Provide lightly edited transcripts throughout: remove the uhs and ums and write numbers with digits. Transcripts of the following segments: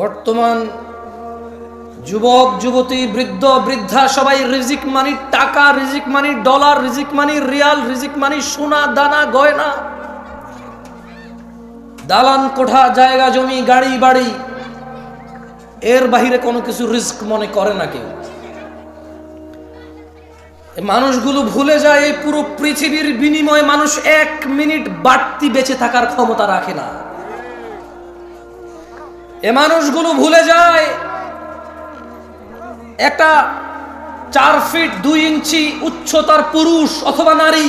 বর্তমান যুবক যুবতী বৃদ্ধ বৃদ্ধা সবাই রিজিক মানি টাকা, রিজিক মানি ডলার, রিজিক মানি রিয়াল, রিজিক মানি সোনা দানা গয়না, দালান কোঠা, জায়গা জমি, গাড়ি বাড়ি, এর বাহিরে কোনো কিছু রিস্ক মনে করে না কেউ। মানুষগুলো ভুলে যায় এই পুরো পৃথিবীর বিনিময়ে মানুষ 1 মিনিট বাড়তি বেঁচে থাকার ক্ষমতা রাখে না। এ মানুষগুলো ভুলে যায় একটা 4 ফিট 2 ইঞ্চি উচ্চতার পুরুষ অথবা নারী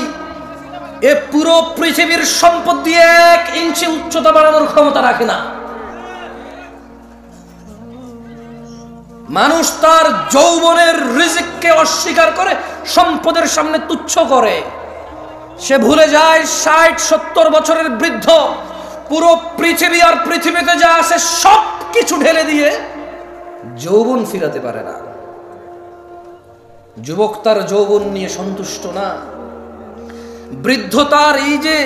এ পুরো পৃথিবীর সম্পদ দিয়ে 1 ইঞ্চি উচ্চতা বাড়ানোর ক্ষমতা রাখে না। মানুষ তার যৌবনের রিজিককে অস্বীকার করে সম্পদের সামনে তুচ্ছ করে। সে ভুলে যায় 60-70 বছরের বৃদ্ধ পুরো পৃথিবী আর পৃথিবীতে যা আছে সব কিছু ঢেলে দিয়ে যৌবন ফিরাতে পারে না। যুবক তার যৌবন নিয়ে সন্তুষ্ট না। বৃদ্ধ তার এই যে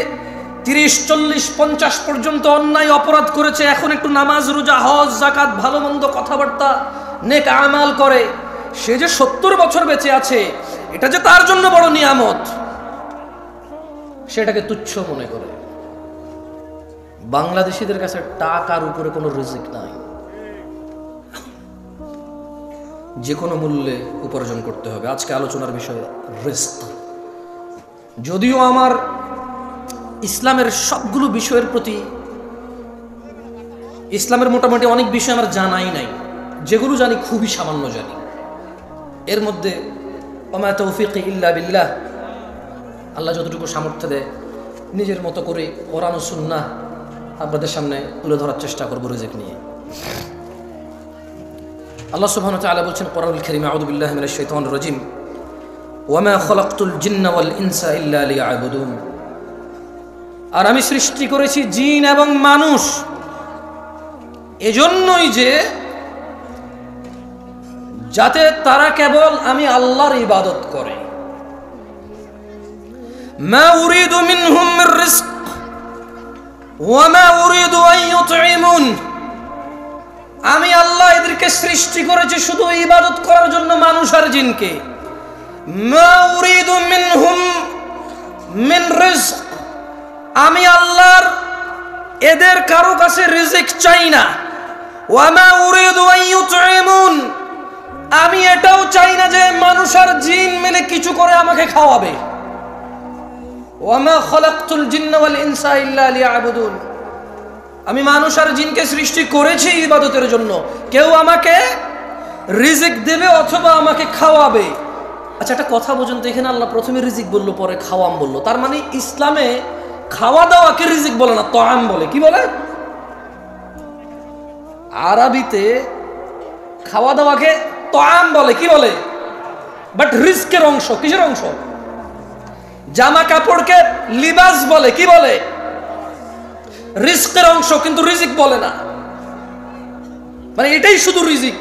30-40-50 পর্যন্ত অন্যায় অপরাধ করেছে, এখন একটু নামাজ রোজা হজ যাকাত ভালো মন্দ কথাবার্তা নেক আমাল করে, সে যে 70 বছর বেঁচে আছে এটা যে তার জন্য বড় নিয়ামত, সেটাকে তুচ্ছ মনে করে। বাংলাদেশিদের কাছে টাকার উপরে কোনো রিজিক নাই, যে কোনো মূল্যে উপার্জন করতে হবে। আজকে আলোচনার বিষয় রিস্ক। যদিও আমার ইসলামের সবগুলো বিষয়ের প্রতি, ইসলামের মোটামুটি অনেক বিষয় আমার জানাই নাই, যেগুলো জানি খুবই সামান্য জানি। এর মধ্যে ওমা তৌফিকি ইল্লা বিল্লাহ, আল্লাহ যতটুকু সামর্থ্য দেয় নিজের মতো করে কোরআন ও সুন্নাহ আপনাদের সামনে তুলে ধরার চেষ্টা করব রিজিক নিয়ে। আল্লাহ সুবহানাহু ওয়া তাআলা বলছেন কোরআনুল কারীমে, আউযু বিল্লাহি মিনাশ শাইতানির রাজীম, ওয়ামা খালাকতুল জিন্না ওয়াল ইনসা ইল্লা লিয়াবুদুন। আর আমি সৃষ্টি করেছি জিন এবং মানুষ এজন্যই যে যাতে তারা কেবল আমি আল্লাহর ইবাদত করে। মা উরিদু মিনহুম মির রিজক ওয়া মা উরিদু আন ইউতঈমুন। আমি আল্লাহ এদেরকে সৃষ্টি করেছি শুধু ইবাদত করার জন্য, মানুষ আর জিনকে। মা উরিদু মিনহুম মিন রিজক, আমি আল্লাহর এদের কারো কাছে রিজিক চাই না। ওয়া মা উরিদু আন ইউতঈমুন, আমি এটাও চাই না যে মানুষ আর জিন মিলে কিছু করে আমাকে খাওয়াবে। ওয়া মা খালাকতুল জিন্না ওয়াল ইনসা ইল্লা লিয়াবুদুন, আমি মানুষ আর জিনকে সৃষ্টি করেছি ইবাদতের জন্য, কেউ আমাকে রিজিক দেবে অথবা আমাকে খাওয়াবে। আচ্ছা, একটা কথা বুঝুন তো, এখানে আল্লাহ প্রথমে রিজিক বললো, পরে খাওয়াম বললো, তার মানে ইসলামে খাওয়া দাওয়াকে রিজিক বলে না, তাআম বলে। কি বলে? আরবিতে খাওয়া দাওয়াকে তাআম বলে। কি বলে? বাট রিজকের অংশ। কিসের অংশ? জামা কাপড়কে লিবাস বলে। কি বলে? রিজকের অংশ, কিন্তু রিজিক বলে না। মানে এটাই শুধু রিজিক।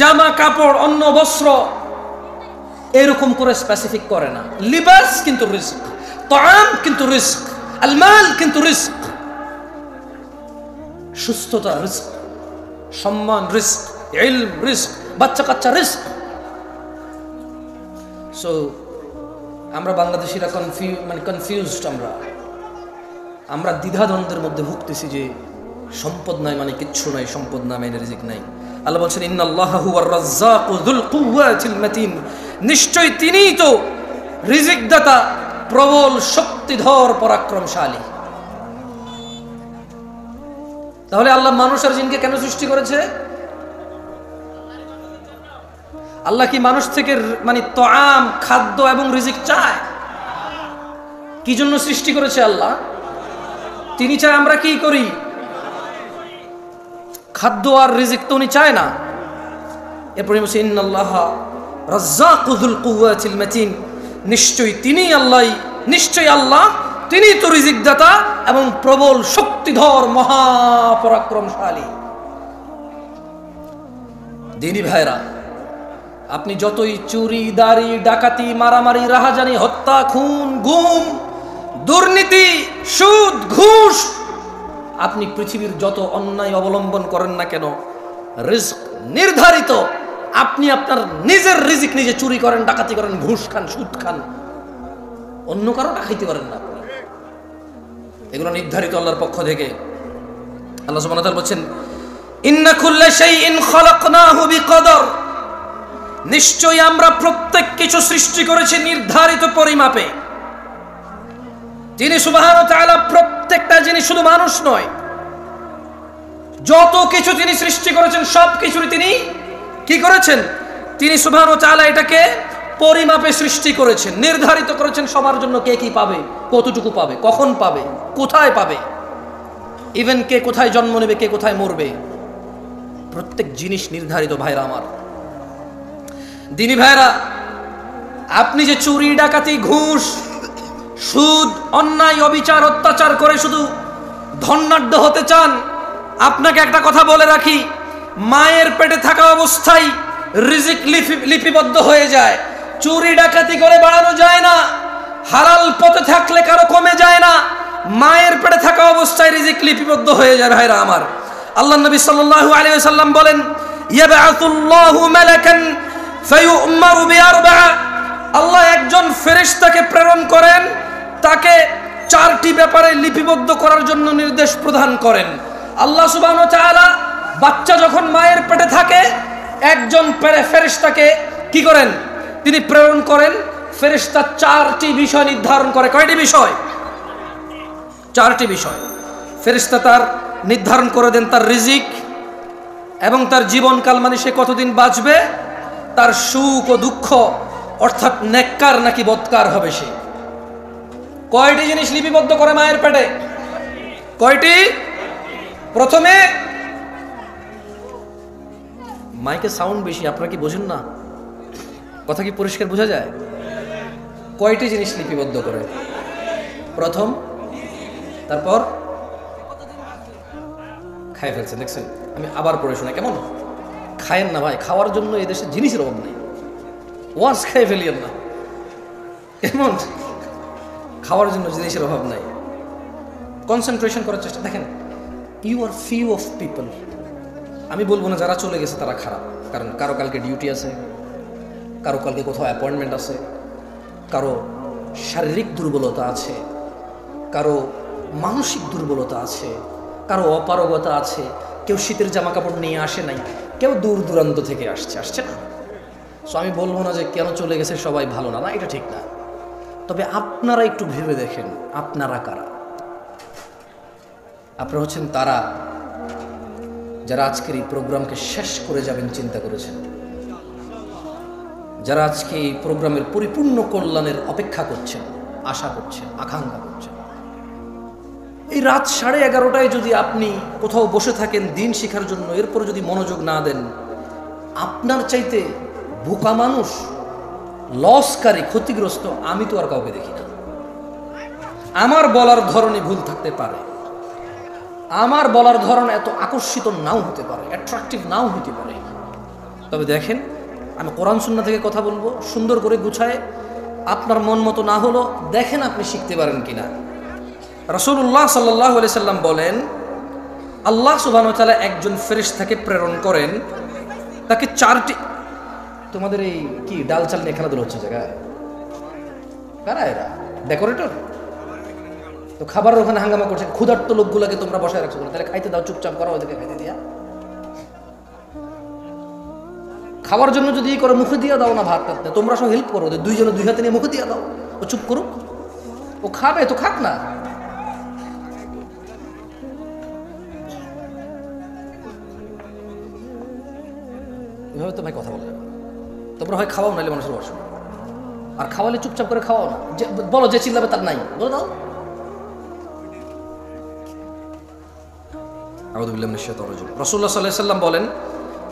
জামা কাপড়, অন্ন বস্ত্র এরকম করে স্পেসিফিক করে না। লিবাস কিন্তু রিজক, তাআম কিন্তু রিজক, আল মাল কিন্তু রিজক, সুস্থতা রিজক, সম্মান রিজক, ইলম রিজক, বাচ্চা কাচ্চা রিজক। সো আমরা বাংলাদেশিরা কনফিউজড। আমরা দ্বিধাদ্বন্দ্বের মধ্যে ভুগতেছি যে সম্পদ নাই মানে কিচ্ছু নাই, সম্পদ না মানে রিজিক নাই। আল্লাহ বলছেন ইন্নাল্লাহা হুয়ার রাজ্জাকু যুল কুওয়াতিল মাতিন, নিশ্চয় তিনিই তো রিজিক দাতা, প্রবল শক্তিধর পরাক্রমশালী। তাহলে আল্লাহ মানুষ আর জিনকে কেন সৃষ্টি করেছে? আল্লাহ কি মানুষ থেকে মানে তাআম, খাদ্য এবং রিজিক চায়? কি জন্য সৃষ্টি করেছে আল্লাহ? তিনি চায় আমরা কি করি? খাদ্য আর রিজিক তো উনি চায় না। এরপরে বলছে ইন্নাল্লাহা রাজ্জাকু যুল কুওয়াতিল মাতিন, নিশ্চয়ই তিনি আল্লাহ তিনি তো রিজিক দাতা এবং প্রবল শক্তিধর মহাপরাক্রমশালী। দিনী ভাইরা, আপনি যতই চুরি দাড়ি ডাকাতি মারামারি রাহাজানি হত্যা খুন গুম দুর্নীতি সুদ ঘুষ আপনি পৃথিবীর যত অন্যায় অবলম্বন করেন না কেন, রিজক নির্ধারিত। আপনি আপনার নিজের রিজিক নিজে চুরি করেন, ডাকাতি করেন, ঘুষ খান, সুদ খান, অন্য কারো খাইতে পারেন না আপনি। এগুলো নির্ধারিত আল্লাহর পক্ষ থেকে। আল্লাহ সুবহানাহু ওয়া তাআলা বলেন, ইন্না কুল্লা শাইইন খালাকনাহু বিকদর, নিশ্চয়ই আমরা প্রত্যেক কিছু সৃষ্টি করেছি নির্ধারিত পরিমাপে। তিনি সুবহানাহু ওয়া তাআলা প্রত্যেকটা জিনিস, শুধু মানুষ নয়, যত কিছু তিনি সৃষ্টি করেছেন সব কিছুরই তিনি কি করেছেন? তিনি সুবহানাহু ওয়া তাআলা এটাকে পরিমাপে সৃষ্টি করেছেন, নির্ধারিত করেছেন সবার জন্য কে কি পাবে, কতটুকু পাবে, কখন পাবে, কোথায় পাবে, ইভেন কে কোথায় জন্ম নেবে, কে কোথায় মরবে, প্রত্যেক জিনিস নির্ধারিত। ভাইরা আমার, দিনী ভাইরা, আপনি যে চুরি, ডাকাতি, ঘুষ, সুদ, অন্যায়, অবিচার, অত্যাচার করে শুধু ধনাঢ্য হতে চান, আপনাকে একটা কথা বলে রাখি, মায়ের পেটে থাকা অবস্থায় রিজিক লিপিবদ্ধ হয়ে যায়। চুরি ডাকাতি করে বাড়ানো যায় না, হালাল পথে থাকলে কারো কমে যায় না, মায়ের পেটে থাকা অবস্থায় রিজিক লিপিবদ্ধ হয়ে যায়। ভাইরা আমার, আল্লাহ নবী সাল্লাল্লাহু আলাইহি ওয়াসাল্লাম বলেন, ইয়াবআতুল্লাহু মালাকান ফায়ু'মারু বিআরবা'a, আল্লাহ একজন ফেরেশতাকে প্রেরণ করেন, তাকে চারটি ব্যাপারে লিপিবদ্ধ করার জন্য নির্দেশ প্রদান করেন। আল্লাহ সুবহানাহু ওয়া তাআলা বাচ্চা যখন মায়ের পেটে থাকে, একজন ফেরেশতাকে কি করেন? তিনি প্রেরণ করেন। ফেরেশতা চারটি বিষয় নির্ধারণ করে। কয়টি বিষয়? চারটি বিষয়। ফেরেশতা তার নির্ধারণ করে দেন তার রিজিক এবং তার জীবনকাল, মানে সে কতদিন বাঁচবে, তার সুখ ও দুঃখ, অর্থাৎ নেককার নাকি বদকার হবে সে। কয়টি জিনিস লিপিবদ্ধ করে মায়ের পেটে? কয়টি? প্রথমে, মাইকে সাউন্ড বেশি, আপনারা কি বোঝেন না? কথা কি পরিষ্কার বোঝা যায়? কয়টি জিনিস লিপিবদ্ধ করে? প্রথম, তারপর খাই ফেলছেন, দেখছেন? আমি আবার পড়ে শোনাই, কেমন? খায়েন না ভাই, খাওয়ার জন্য এদেশে জিনিসের অভাব নেই, ওয়াজ খাই ফেলিয়েন না, কেমন? খাওয়ার জন্য জিনিসের অভাব নাই, কনসেন্ট্রেশন করার চেষ্টা। দেখেন, you are few of people, আমি বলবো না যারা চলে গেছে তারা খারাপ, কারণ কারো কালকে ডিউটি আছে, কারো কালকে কোথাও অ্যাপয়েন্টমেন্ট আছে, কারো শারীরিক দুর্বলতা আছে, কারো মানসিক দুর্বলতা আছে, কারো অপারগতা আছে, কেউ শীতের জামা কাপড় নিয়ে আসে নাই, কেউ দূর দূরান্ত থেকে আসছে না। সো আমি বলবো না যে কেন চলে গেছে সবাই ভালো না, না, এটা ঠিক না। তবে আপনারা একটু ভেবে দেখেন, আপনারা কারা? আপনারা হচ্ছেন তারা যারা আজকের এই প্রোগ্রামকে শেষ করে যাবেন চিন্তা করেছেন, যারা আজকে এই প্রোগ্রামের পরিপূর্ণ কল্যাণের অপেক্ষা করছেন, আশা করছেন, আকাঙ্ক্ষা করছেন। এই রাত 11:30টায় যদি আপনি কোথাও বসে থাকেন দিন শেখার জন্য, এরপর যদি মনোযোগ না দেন, আপনার চাইতে বোকা মানুষ, লসকারী, ক্ষতিগ্রস্ত আমি তো আর কাউকে দেখি না। আমার বলার ধরনই ভুল থাকতে পারে, আমার বলার ধরন এত আকর্ষিত নাও হতে পারে, অ্যাট্রাকটিভ নাও হতে পারে, তবে দেখেন, আমি কোরআন সুন্নাহ থেকে কথা বলবো, সুন্দর করে গুছায়, আপনার মন মতো না হলো দেখেন আপনি শিখতে পারেন কিনা। রাসূলুল্লাহ সাল্লাল্লাহু আলাইহি সাল্লাম বলেন, আল্লাহ সুবহানাহু ওয়া তাআলা একজন ফেরেশতাকে প্রেরণ করেন, তাকে চারটি, তোমাদের এই কি ডাল চাল নিয়ে খেলাধুলা হচ্ছে জায়গায়, কারা এরা? ডেকোরেটর? তো খাবার ওখানে হাঙ্গামা করছে, ক্ষুধার্ত লোকগুলোকে তোমরা বসায় রাখছো, তাহলে খাইতে দাও, চুপচাপ করো, ওদেরকে খাইতে দিয়া। খাওয়ার জন্য যদি করো, মুখে দিয়ে দাও না ভাত টাত, তোমরা সব হেল্প করো, ওদের দুইজনে দুই হাতে নিয়ে মুখে দিয়ে দাও, ও চুপ করুক, ও খাবে তো খাক না। এভাবে তো ভাই কথা বলে, তোমরা হয় খাওয়াও, নাইলে মানুষের বসো, আর খাওয়ালে চুপচাপ করে খাওয়াও না, বলো যে চিল্লাবে তার নাই, বলে দাও। আউযুবিল্লাহি মিনাশ শাইতানির রাজিম। রাসূলুল্লাহ সাল্লাল্লাহু আলাইহি ওয়াসাল্লাম বলেন,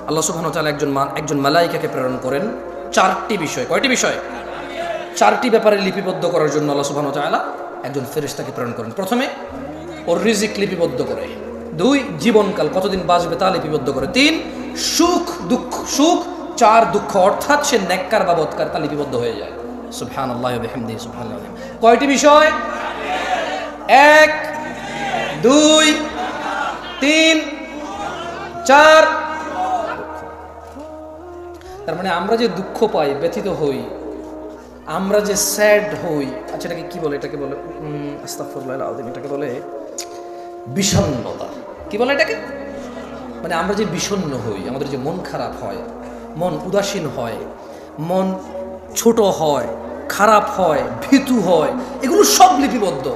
আল্লাহ সুবহানাহু ওয়া তাআলা একজন মালায়েকাকে প্রেরণ করেন চারটি বিষয়। কয়টি বিষয়? চারটি ব্যাপারে লিপিবদ্ধ করার জন্য আল্লাহ সুবহানাহু ওয়া তাআলা একজন ফেরেশতাকে প্রেরণ করেন। প্রথমে ওর রিজিক লিপিবদ্ধ করে, 2 জীবনকাল কতদিন বাঁচবে তা লিপিবদ্ধ করে, 3 সুখ দুঃখ, সুখ, 4 দুঃখ, অর্থাৎ সে নেককার বা বদকার তা লিপিবদ্ধ হয়ে যায়। সুবহানাল্লাহি ওয়া বিহামদিহি সুবহানাল্লাহ। কয়টি বিষয়? 1, 2, 3 4। তার মানে আমরা যে দুঃখ পাই, ব্যথিত হই, আমরা যে স্যাড হই, আচ্ছা এটাকে কি বলে? এটাকে বলে আস্তাগফিরুল্লাহ আল-আযীম, এটাকে বলে বিষণ্ণতা। কি বলে এটাকে? মানে আমরা যে বিষণ্ণ হই, আমাদের যে মন খারাপ হয়, মন উদাসীন হয়, মন ছোট হয়, খারাপ হয়, ভীতু হয়, এগুলো সব লিপিবদ্ধ।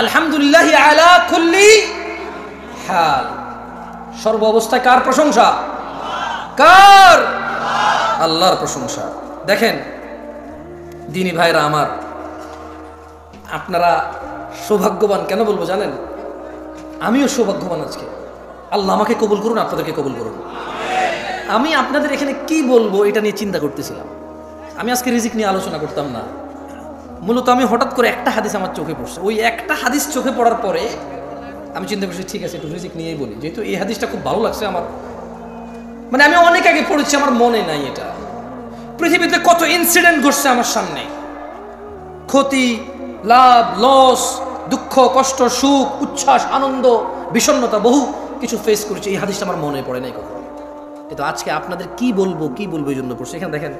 আলহামদুলিল্লাহি আলা কুল্লি হাল, সর্ব অবস্থায় কার প্রশংসা? কার? আল্লাহর প্রশংসা। দেখেন দিনী ভাইরা আমার, আপনারা সৌভাগ্যবান। কেন বলবো জানেন? আমিও সৌভাগ্যবান আজকে। আল্লাহ আমাকে কবুল করুন, আপনাদেরকে কবুল করুন। আমি আপনাদের এখানে কি বলবো এটা নিয়ে চিন্তা করতেছিলাম। আমি আজকে রিজিক নিয়ে আলোচনা করতাম না। মূলত আমি হঠাৎ করে একটা হাদিস আমার চোখে পড়ছে। ওই একটা হাদিস চোখে পড়ার পরে আমি চিন্তা করছি ঠিক আছে একটু রিজিক নিয়েই বলি, যেহেতু এই হাদিসটা খুব ভালো লাগছে আমার। মানে আমি অনেক আগে পড়েছি, আমার মনে নাই এটা। পৃথিবীতে কত ইনসিডেন্ট ঘটছে আমার সামনে, ক্ষতি, লাভ, লস, দুঃখ, কষ্ট, সুখ, উচ্ছ্বাস, আনন্দ, বিষণ্ণতা, বহু কিছু ফেস করেছি। এই হাদিসটা আমার মনে পড়ে নাই কখনো, কিন্তু আজকে আপনাদের কি বলবো এই জন্য পড়ছে। এখানে দেখেন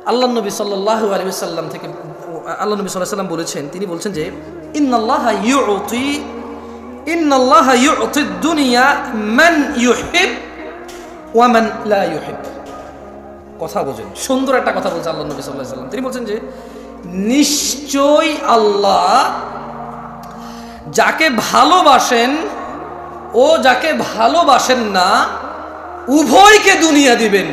আল্লাহ নবী সাল্লাল্লাহু আলাইহি ওয়াসাল্লাম থেকে, আল্লাহ নবী সাল্লাল্লাহু আলাইহি ওয়াসাল্লাম বলেছেন, তিনি বলছেন যে ইন্নাল্লাহা ইউতি দুনিয়া মান ইউহিব ওয়া মান লা ইউহিব। কথা বোঝেন, সুন্দর একটা কথা বলছে আল্লাহ নবী সাল্লাল্লাহু আলাইহি ওয়াসাল্লাম। তিনি বলছেন যে নিশ্চয়ই আল্লাহ যাকে ভালোবাসেন ও যাকে ভালোবাসেন না উভয়কে দুনিয়া দিবেন।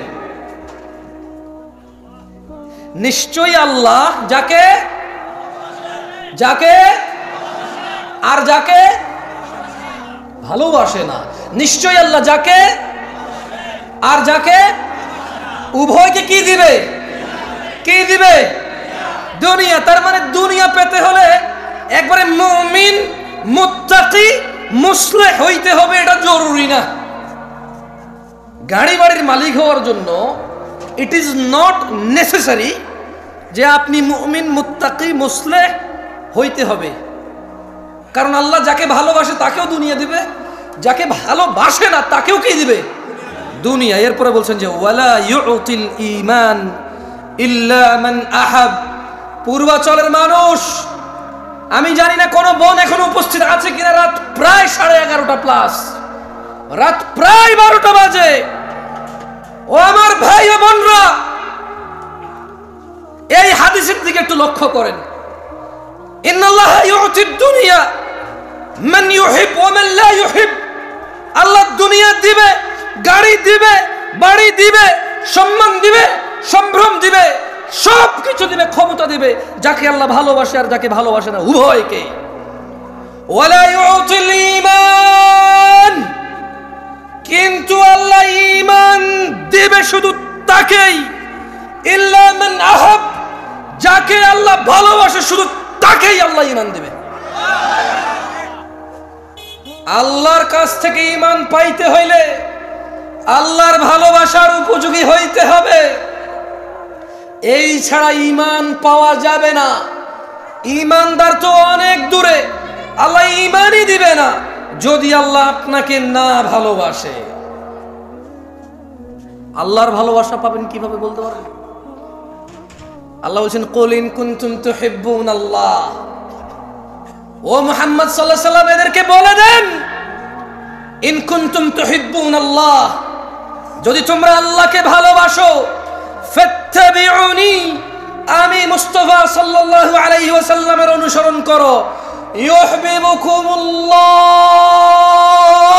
নিশ্চয়ই আল্লাহ যাকে আর যাকে ভালোবাসে না, নিশ্চয়ই আল্লাহ যাকে আর যাকে উভয়কে কি দিবে? কি দিবে? দুনিয়া। তার মানে দুনিয়া পেতে হলে একবারে মুমিন, মুত্তাকি, মুসলিহ হইতে হবে, এটা জরুরি না। গাড়ি বাড়ির মালিক হওয়ার জন্য ইট ইজ নট নেসেসারি যে আপনি মুমিন, মুত্তাকি, মুসলিহ হইতে হবে। কারণ আল্লাহ যাকে ভালোবাসে তাকেও দুনিয়া দিবে, যাকে ভালোবাসে না তাকেও কি দিবে? দুনিয়া। এরপরে বলছেন যে ওয়ালা ইউতিল ঈমান ইল্লা মান আহাব। পূর্বাচলের মানুষ, আমি জানি না কোন বোন এখন উপস্থিত আছে কিনা, রাত প্রায় 11:30 প্লাস, রাত প্রায় 12টা বাজে। ও আমার ভাই ও বোনরা, এই হাদিসের দিকে একটু লক্ষ্য করেন। ইন্নাল্লাহা ইউতিদ দুনিয়া মান ইউহিব ওয়া মান লা ইউহিব। আল্লাহ দুনিয়া দিবে, গাড়ি দিবে, বাড়ি দিবে, সম্মান দিবে, সম্ভ্রম দিবে, সব কিছু দিবে, ক্ষমতা দিবে যাকে আল্লাহ ভালোবাসে আর যাকে ভালোবাসে না উভয়কে। ওয়ালা ইউতিল ঈমান, কিন্তু আল্লাহ ঈমান দিবে শুধু তাকেই, ইল্লা মান আহাব, যাকে আল্লাহ ভালোবাসে শুধু তাকেই আল্লাহ ঈমান দিবে। আল্লাহর কাছ থেকে ঈমান পাইতে হইলে আল্লাহর ভালোবাসার উপযোগী হইতে হবে, এই ছাড়া ঈমান পাওয়া যাবে না। ঈমানদার তো অনেক দূরে, আল্লাহ ঈমানই দিবে না যদি আল্লাহ আপনাকে না ভালোবাসে। আল্লাহর ভালোবাসা পাবেন কিভাবে বলতে পারেন? আল্লাহ বলছেন কুল ইন কুনতুম তুহিব্বুনাল্লাহ। ও মুহাম্মদ সাল্লাল্লাহু আলাইহি ওয়াসাল্লাম এদেরকে বলে দেন, ইন কুনতুম তুহিব্বুনাল্লাহ, যদি তোমরা আল্লাহকে ভালোবাসো, ফাত্তাবিউনি, আমি মুস্তাফা সাল্লাল্লাহু আলাইহি ওয়াসাল্লামের অনুসরণ করো, ইউহিব্বুকুমুল্লাহ,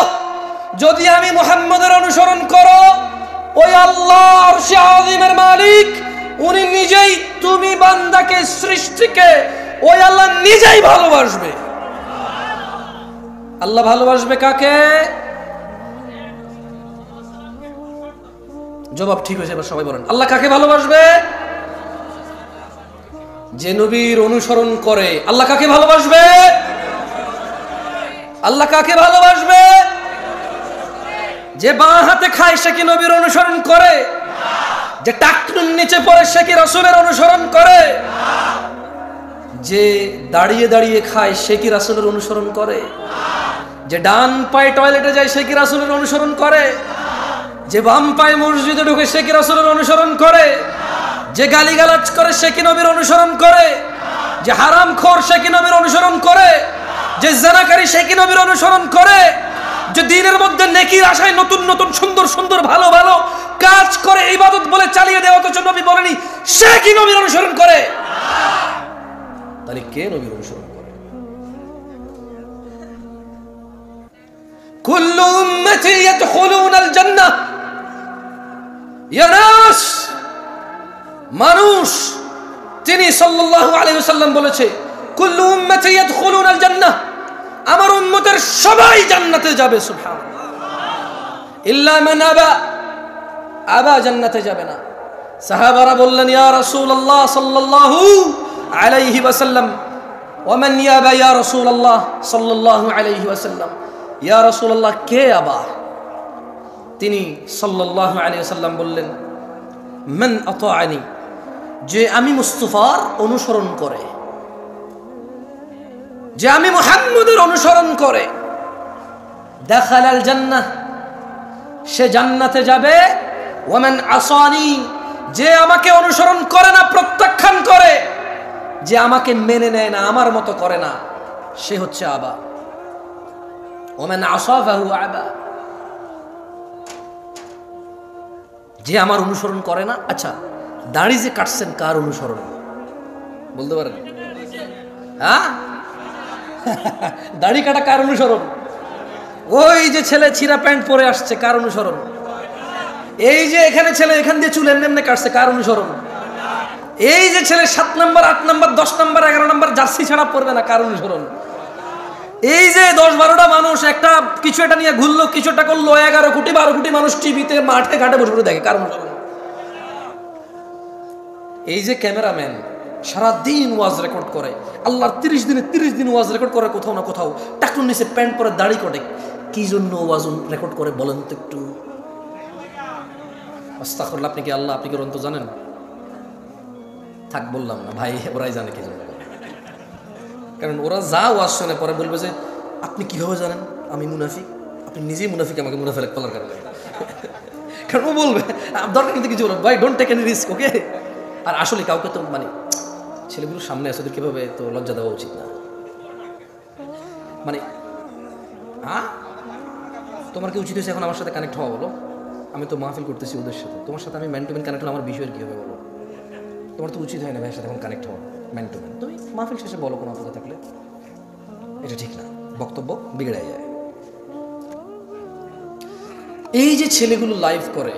যদি আমি মুহাম্মদের অনুসরণ করো, ওই আল্লাহ আরশে আযীমের মালিক উনি নিজেই তুমি বান্দাকে, সৃষ্টিকে ওই আল্লাহ নিজেই ভালোবাসবে। আল্লাহ ভালোবাসবে কাকে? জবাব ঠিক হয়েছে, এবার সবাই বলেন আল্লাহ কাকে ভালোবাসবে? যে নবীর অনুসরণ করে। আল্লাহ কাকে ভালোবাসবে? আল্লাহ কাকে ভালোবাসবে? যে বাঁ হাতে খায় সে কি নবীর অনুসরণ করে? যে টাকনুর নিচে পড়ে সে কি রাসূলের অনুসরণ করে? যে দাঁড়িয়ে দাঁড়িয়ে খায় সে কি রাসূলের অনুসরণ করে? যে ডান পায়ে টয়লেটে যায় সে কি রাসূলের অনুসরণ করে? যে বাম পায়ে মসজিদে ঢুকে সে কি রাসূলের অনুসরণ করে? যে গালিগালাজ করে সে কি নবীর অনুসরণ করে? যে হারামখোর সে কি নবীর অনুসরণ করে? যে জিনাকারী সে কি নবীর অনুসরণ করে? যে দ্বীনের মধ্যে নেকির আশায় নতুন নতুন সুন্দর সুন্দর ভালো ভালো কাজ করে ইবাদত বলে চালিয়ে দেয়, অথচ নবী বলেনি, সে কি নবীর অনুসরণ করে? তাহলে কে নবীর অনুসরণ করে? কুল্লু উম্মতি ইয়াদখুলুনাল জান্নাহ, ইয়া নাস, মানুষ, তিনি সাল্লাল্লাহু আলাইহি ওয়াসাল্লাম বলেছে, কুল্লু উম্মতি ইয়াদখুলুনাল জান্নাহ, আমার উম্মতের সবাই জান্নাতে যাবে। সুবহানাল্লাহ। ইল্লা মান আবা, আবা জান্নাতে যাবে না। সাহাবারা বললেন, ইয়া রাসূলুল্লাহ সাল্লাল্লাহু আলাইহি ওয়াসাল্লাম, ওয়া মান ইয়াবা ইয়া রাসূলুল্লাহ সাল্লাল্লাহু আলাইহি ওয়াসাল্লাম, ইয়া রাসূলুল্লাহ কে আবা? তিনি সাল্লাল্লাহু আলাইহি ওয়াসাল্লাম বললেন, মান আতাআনি, যে আমি মুস্তাফার অনুসরণ করে, যে আমি মুহাম্মদের অনুসরণ করে, দাখালাল জান্নাহ, সে জান্নাতে যাবে। ওয়া মান আসানি, যে আমাকে অনুসরণ করে না, প্রত্যাখ্যান করে, যে আমাকে মেনে নেয় না, আমার মতো করে না, সে হচ্ছে আবা। ওয়া মান আসা ফাহু আবা, যে আমার অনুসরণ করে না। আচ্ছা, দাড়ি যে কাটছেন কার অনুসরণ বলতে পারেন? হ্যাঁ, দাড়ি কাটা কার অনুসরণ? ওই যে ছেলে ছিঁড়া প্যান্ট পরে আসছে, কার অনুসরণ? এই যে এখানে ছেলে এখান দিয়ে চুল এমনি কাটছে, কার অনুসরণ? এই যে ছেলে 7 নম্বর 8 নম্বর 10 নম্বর 11 নম্বর জার্সি ছাড়া পরবে না, কার অনুসরণ? এই যে 10-12টা মানুষ একটা কিছু একটা নিয়ে ঘুরলো, কিছুটা করলো, 11 কোটি 12 কোটি মানুষ টিভিতে মাঠে ঘাটে বসে বসে দেখে, কার অনুসরণ? এই যে ক্যামেরাম্যান সারাদিন ওয়াজ রেকর্ড করে, আল্লাহর 30 দিন ওয়াজ রেকর্ড করে, কোথাও না কোথাও টাকুর নিচে প্যান্ট পরে দাড়ি কাটে, কি জন্য ওয়াজ রেকর্ড করে বলেন তো একটু? আস্তাগফিরুল্লাহ। আপনি কি আল্লাহ, আপনি কি অন্তত জানেন? থাক, বললাম না ভাই, ওরাই জানে কি জন্য। কারণ ওরা যা ওয়াজ শুনে পরে বলবে যে আপনি কিভাবে জানেন আমি মুনাফিক? আপনি নিজেই মুনাফিক, আমাকে মুনাফিক বলার কারণে। কারণ ও বলবে দরকার কিন্তু কিছু বলবে, ভাই ডোন্ট টেক এনি রিস্ক, ওকে? আর আসলে কাউকে তো মানে ছেলেগুলোর সামনে আসে, ওদের কিভাবে তো লজ্জা দেওয়া উচিত না। মানে তোমার কি উচিত হয়েছে এখন আমার সাথে কানেক্ট হওয়া? বলো, আমি তো মাহফিল করতেছি ওদের সাথে, তোমার সাথে আমি ম্যান টু ম্যান কানেক্ট হলে আমার বিষয়ের কী হবে বলো? তোমার তো উচিত হয় না ভাইয়ের সাথে এখন কানেক্ট হওয়া ম্যান টু ম্যান। তুমি মাহফিল শেষে বলো কোনো অপরাধ থাকলে, এটা ঠিক না, বক্তব্য বিগড়ে যায়। এই যে ছেলেগুলো লাইভ করে,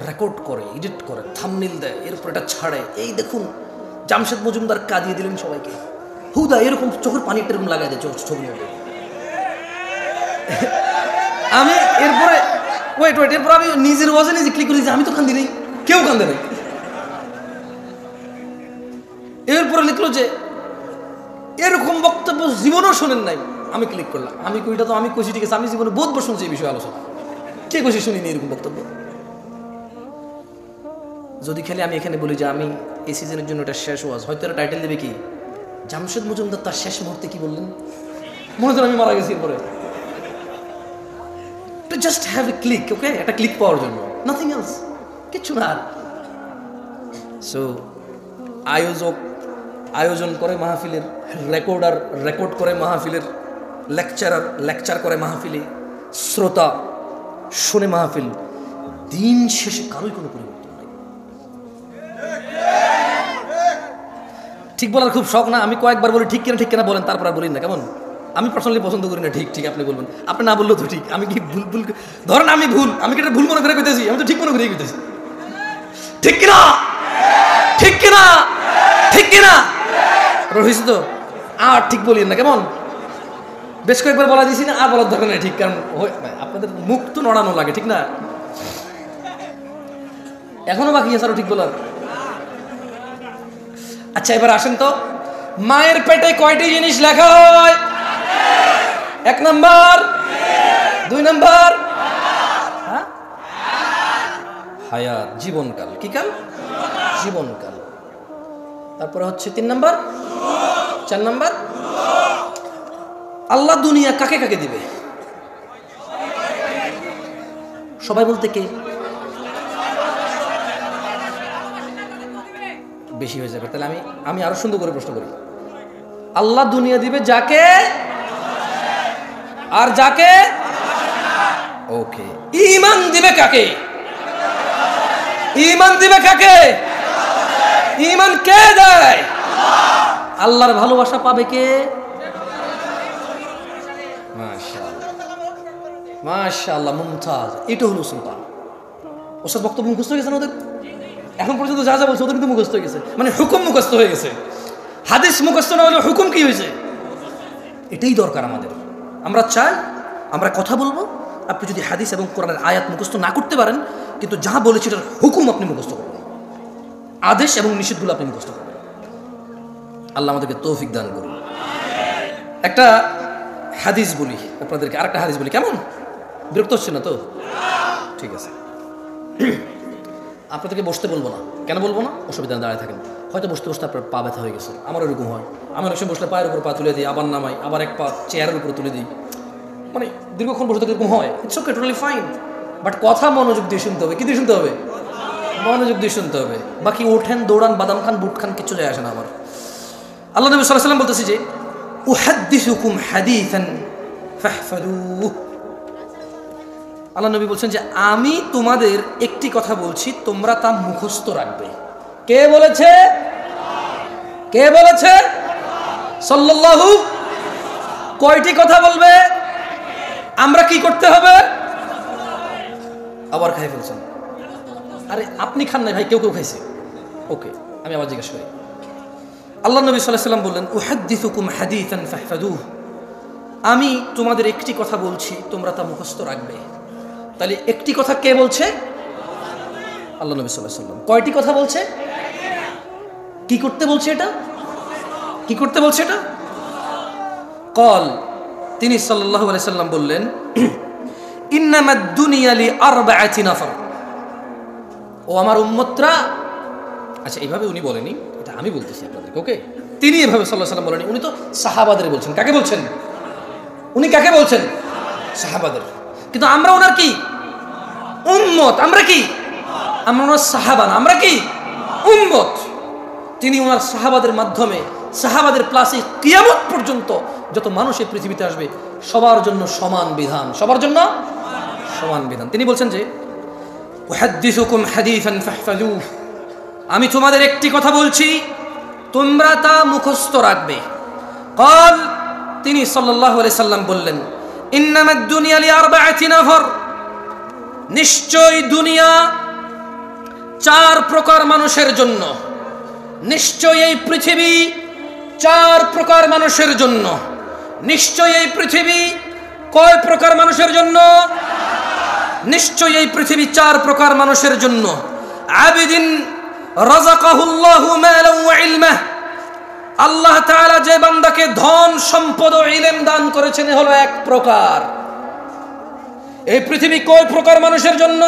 রেকর্ড করে, এডিট করে, থাম্বনেইল দেয়, এরপর এটা ছাড়ে, এই দেখুন জামশেদ মজুমদার কাঁদিয়ে দিলেন সবাইকে, হুদা এরকম চোখের পানি এরকম লাগাই দেয় ছবি মধ্যে। আমি এরপরে ওয়েট এরপর আমি নিজের ওয়াজে নিজে ক্লিক করি যে আমি তো কান্দি নেই, কেউ কান্দে নেই। এরপরে লিখলো যে এরকম বক্তব্য জীবনেও শোনেন নাই। আমি ক্লিক করলাম, আমি কইটা তো আমি কইছি, ঠিক আছে, আমি জীবনে বহুতবার শুনছি এই বিষয়ে আলোচনা, কে কইছি শুনিনি এরকম বক্তব্য? যদি খেলে আমি এখানে বলি যে আমি এই সিজনের জন্য এটা শেষ ওয়াজ, হয়তো এটা টাইটেল দেবে কি, জামশেদ মজুমদার তার শেষ মুহূর্তে কি বললেন, মনে হয় আমি মারা গেছি। এরপরে to just have a click, okay, একটা ক্লিক পাওয়ার জন্য, নাথিং এলস, কিচ্ছু না। সো আয়োজন করে মাহফিলের, রেকর্ড করে মাহফিলের, লেকচার করে মাহফিলে, শ্রোতা শুনে মাহফিল, দিন শেষে কারোই কোনো পরিবর্তন নাই। ঠিক বলার খুব শখ না, আমি কয়েকবার বলি ঠিক কিনা বলেন, তারপর আর বলি না, কেমন? আমি পার্সোনালি পছন্দ করি না ঠিক আপনি বলবেন, আপনি না বললেও তো ঠিক। আমি কি ভুল ধরেন আমি কি এটা ভুল মনে করে কইতেছি? আমি তো ঠিক মনে করে কইতেছি, ঠিক কিনা রহিস তো আর ঠিক বলিয়েন না, কেমন? বেশ কয়েকবার বলা দিয়েছি না, আর বলার দরকার নেই ঠিক, কারণ আপনাদের মুখ তো নড়ানো লাগে, ঠিক না? এখনো বাকি আছে আরো ঠিক বলার। আচ্ছা, এবার আসেন তো, মায়ের পেটে কয়টি জিনিস লেখা হয়? 1 নাম্বার, 2 নাম্বার হায়াত, জীবনকাল। কি কাল? জীবনকাল। তারপরে হচ্ছে 3 নাম্বার, 4 নাম্বার আল্লাহ দুনিয়া কাকে কাকে দিবে? সবাই বলতে কে? বেশি হয়ে যাবে। তাহলে আমি আরো সুন্দর করে প্রশ্ন করি। আল্লাহ দুনিয়া দিবে যাকে, আর যাকে ওকে। ঈমান দিবে কাকে? ঈমান দিবে কাকে? ঈমান কে দেয়? আল্লাহর ভালোবাসা পাবে কে? মাশাআল্লাহ মাশাআল্লাহ, মুমতাজ। এটা হলো সুলতান। ওসব বক্তব্য মুখস্থ হয়ে গেছে না ওদের? এখন পর্যন্ত যা যা বলছে ওদের কিন্তু মুখস্থ হয়ে গেছে, মানে হুকুম মুখস্থ হয়ে গেছে। হাদিস মুখস্থ না হলে হুকুম কি হয়েছে? এটাই দরকার আমাদের। আমরা চাই আমরা কথা বলবো, আপনি যদি হাদিস এবং কোরআনের আয়াত মুখস্থ না করতে পারেন, কিন্তু যা বলেছে এটার হুকুম আপনি মুখস্থ করবেন, আদেশ এবং নিষেধগুলো আপনি মুখস্থ করবেন। আল্লাহ আমাদেরকে তৌফিক দান করুন। একটা হাদিস বলি আপনাদেরকে, আরেকটা হাদিস বলি, কেমন? বিরক্ত হচ্ছে না তো? ঠিক আছে। আপনাদেরকে বসতে বলবো না। কেন বলবো না? অসুবিধা দাঁড়ায় থাকেন। হয়তো বসতে বসতে আপনার পা ব্যথা হয়ে গেছে, আমার এরকম হয়। আমি অনেক সময় বসলে পায়ের উপর পা তুলে দিই, আবার নামাই, আবার এক পা চেয়ারের উপর তুলে দিই, মানে দীর্ঘক্ষণ বসে এরকম হয়। It's okay, totally fine. But কথা মনোযোগ দিয়ে শুনতে হবে। কি দিয়ে শুনতে হবে? মনোযোগ দিয়ে শুনতে হবে। বাকি ওঠেন, দৌড়ান, বাদাম খান, বুট খান, কিছু যায় আসে না আমার। আল্লাহ নবী সাল্লাল্লাহু আলাইহি ওয়াসাল্লাম বলতেছে যে উহাদ্দিসুকুম হাদিসান ফাহফাযুহু। আল্লাহ নবী বলছেন যে আমি তোমাদের একটি কথা বলছি, তোমরা তা মুখস্থ রাখবে। কে বলেছে? কে বলেছে? সাল্লাল্লাহু। কয়টি কথা বলবে? আমরা কি করতে হবে? আবার খাই ফেলছেন। আরে আপনি খান নাই ভাই, কেউ কেউ খাইছে। ওকে, আমি আবার জিজ্ঞেস করি। আল্লাহ নবী সাল্লাল্লাহু আলাইহি ওয়াসাল্লাম বললেন উহাদ্দিসুকুম হাদিসান ফাহফাযুহু। আমি তোমাদের একটি কথা বলছি, তোমরা তা মুখস্থ রাখবে। তাহলে একটি কথা কে বলছে? আল্লাহ নবী সাল্লাল্লাহু আলাইহি ওয়াসাল্লাম। কয়টি কথা বলছে? কি করতে বলছে এটা? কি করতে বলছে এটা? কল, তিনি সাল্লাল্লাহু আলাইহি ওয়াসাল্লাম বললেন ইন্নামাদ দুনিয়া লিআরবাআতি নাফর। ও আমার উম্মতরা, আচ্ছা এইভাবে উনি বলেনি, এটা আমি বলতেছি আপনাদেরকে। ওকে, তিনি এভাবে সাল্লাল্লাহু আলাইহি ওয়াসাল্লাম বলেনি, উনি তো সাহাবাদের বলছেন। কাকে বলছেন? উনি কাকে বলছেন? সাহাবাদের। কিন্তু আমরা ওনার কি? উম্মত। আমরা কি? আমরা ওনার সাহাবা না, আমরা কি? উম্মত। তিনি ওনার সাহাবাদের মাধ্যমে, সাহাবাদের প্লাসে কিয়ামত পর্যন্ত যত মানুষ এই পৃথিবীতে আসবে সবার জন্য সমান বিধান, সবার জন্য সমান বিধান। তিনি বলছেন যে উহাদ্দিসুকুম হাদিসান ফাহফাযুহু। আমি তোমাদের একটি কথা বলছি, তোমরা তা মুখস্থ রাখবে। কল, তিনি সাল্লাল্লাহু আলাইহি সাল্লাম বললেন ইন্নামাদ দুনিয়া লিআরবাআতি নাফর। নিশ্চয় দুনিয়া চার প্রকার মানুষের জন্য। নিশ্চয় এই পৃথিবী চার প্রকার মানুষের জন্য। নিশ্চয় এই পৃথিবী কয় প্রকার মানুষের জন্য? নিশ্চয় এই পৃথিবী চার প্রকার মানুষের জন্য। আবিদিন রাযাকাহুল্লাহু মালান ওয়া ইলমা। আল্লাহ তাআলা যে বান্দাকে ধন, সম্পদ ও ইলম দান করেছেন হলো এক প্রকার। এই পৃথিবী কয় প্রকার মানুষের জন্য?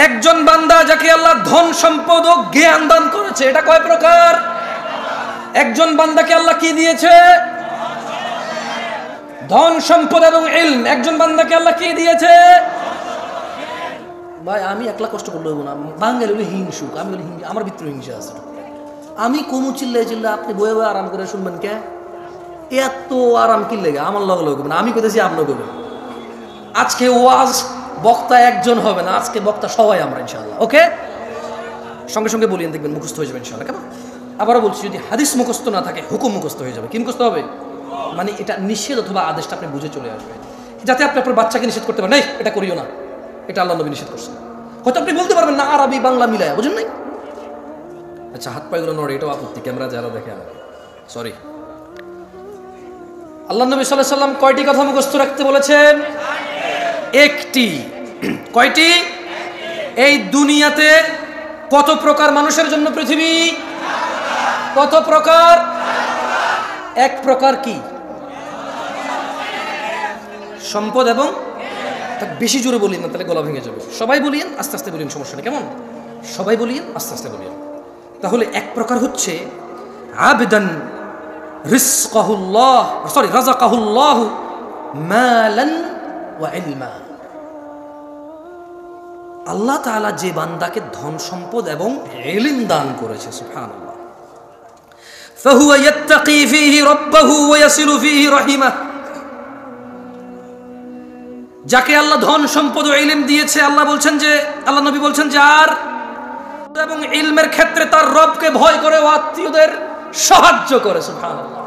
একজন বান্দা যাকে আল্লাহ ধন, সম্পদ ও জ্ঞান দান করেছে, এটা কয় প্রকার? একজন বান্দাকে আল্লাহ কি দিয়েছে? ধন, সম্পদ এবং ইলম। একজন বান্দাকে আল্লাহ কি দিয়েছে? ভাই আমি একলা কষ্ট করলে হইব না। বাঙালি হলো হিংসুক, আমি হলো হিংসা, আমার ভিতরে হিংসা আছে। আমি কোনো চিল্লাই আপনি বয়ে বয়ে আরাম করে শুনবেন কে? এত আরাম কি লেগে আমার লগে লগে না, আমি কইতেছি আপনি করবেন। আজকে ওয়াজ বক্তা একজন হবে না, আজকে বক্তা সবাই আমরা ইনশাআল্লাহ। ওকে, সঙ্গে সঙ্গে বলিয়েন, দেখবেন মুখস্থ হয়ে যাবে ইনশাআল্লাহ। কেমন? আবারও বলছি, যদি হাদিস মুখস্থ না থাকে হুকুম মুখস্থ হয়ে যাবে। কি মুখস্থ হবে? মানে এটা নিষেধ অথবা আদেশটা আপনি বুঝে চলে আসবে, যাতে আপনি আপনার বাচ্চাকে নিষেধ করতে পারেন, এটা করিও না, এটা আল্লাহ নবী নিষেধ করছেন। হয়তো আপনি বলতে পারবেন না আরবি বাংলা মিলায়, বুঝেন নাই? আচ্ছা, হাত পায়গুলো নড়ে, এটাও আপত্তি, ক্যামেরা যারা দেখে আমাকে সরি। আল্লাহ নবী সাল্লাল্লাহু আলাইহি ওয়াসাল্লাম কয়টি কথা মুখস্থ রাখতে বলেছেন? একটি। কয়টি? এই দুনিয়াতে কত প্রকার মানুষের জন্য পৃথিবী? কত প্রকার? এক প্রকার কি? সম্পদ এবং, বেশি জোরে বলিন না, তাহলে গলা ভেঙে যাবে। সবাই বলিয়েন, আস্তে আস্তে বলিন, সমস্যা নেই। কেমন? সবাই বলিয়েন, আস্তে আস্তে বলিয়েন। তাহলে এক প্রকার হচ্ছে আবদান রাযাকাহুল্লাহু মালান ওয়া ইলমা। আল্লাহ তাআলা যে বান্দাকে ধন সম্পদ এবং ইলম দান করেছে, সুবহানাল্লাহ, ফাহুয়া ইয়াত্তাকি ফীহি রাব্বাহু ওয়া ইয়াসিলু ফীহি রাহিমাহ, যাকে আল্লাহ ধন সম্পদ ও ইলম দিয়েছে, আল্লাহ বলছেন যে, আল্লাহ নবী বলছেন যে আর এবং ইলমের ক্ষেত্রে তার রবকে ভয় করে ও আত্মীয়দের সাহায্য করে, সুবহানাল্লাহ।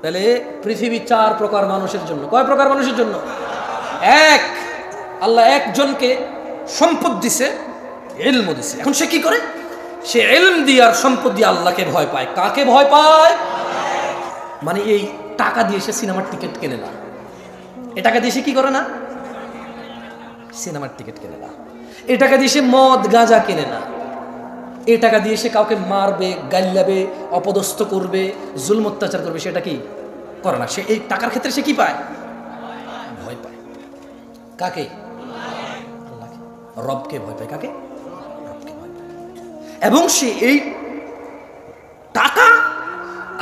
তাহলে পৃথিবী 4 প্রকার মানুষের জন্য। কয় প্রকার মানুষের জন্য? এক, আল্লাহ একজনকে সম্পদ দিছে, ইলম দিছে। এখন সে কি করে? সে ইলম দিয়ে আর সম্পদ দিয়ে আল্লাহকে ভয় পায়। কাকে ভয় পায়? মানে এই টাকা দিয়ে সে সিনেমার টিকিট কেনে না। এই টাকা দিয়ে সে কি করে না? সিনেমার টিকিট কেনে না। এই টাকা দিয়ে সে মদ গাঁজা কেনে না। এই টাকা দিয়ে সে কাউকে মারবে, গাল্লাবে, অপদস্থ করবে, জুলম অত্যাচার করবে, সেটা কি করে না। সে এই টাকার ক্ষেত্রে সে কি পায়? ভয় পায়। কাকে? আল্লাহকে, রবকে ভয় পায়। কাকে? রবকে ভয় পায়। এবং সে এই টাকা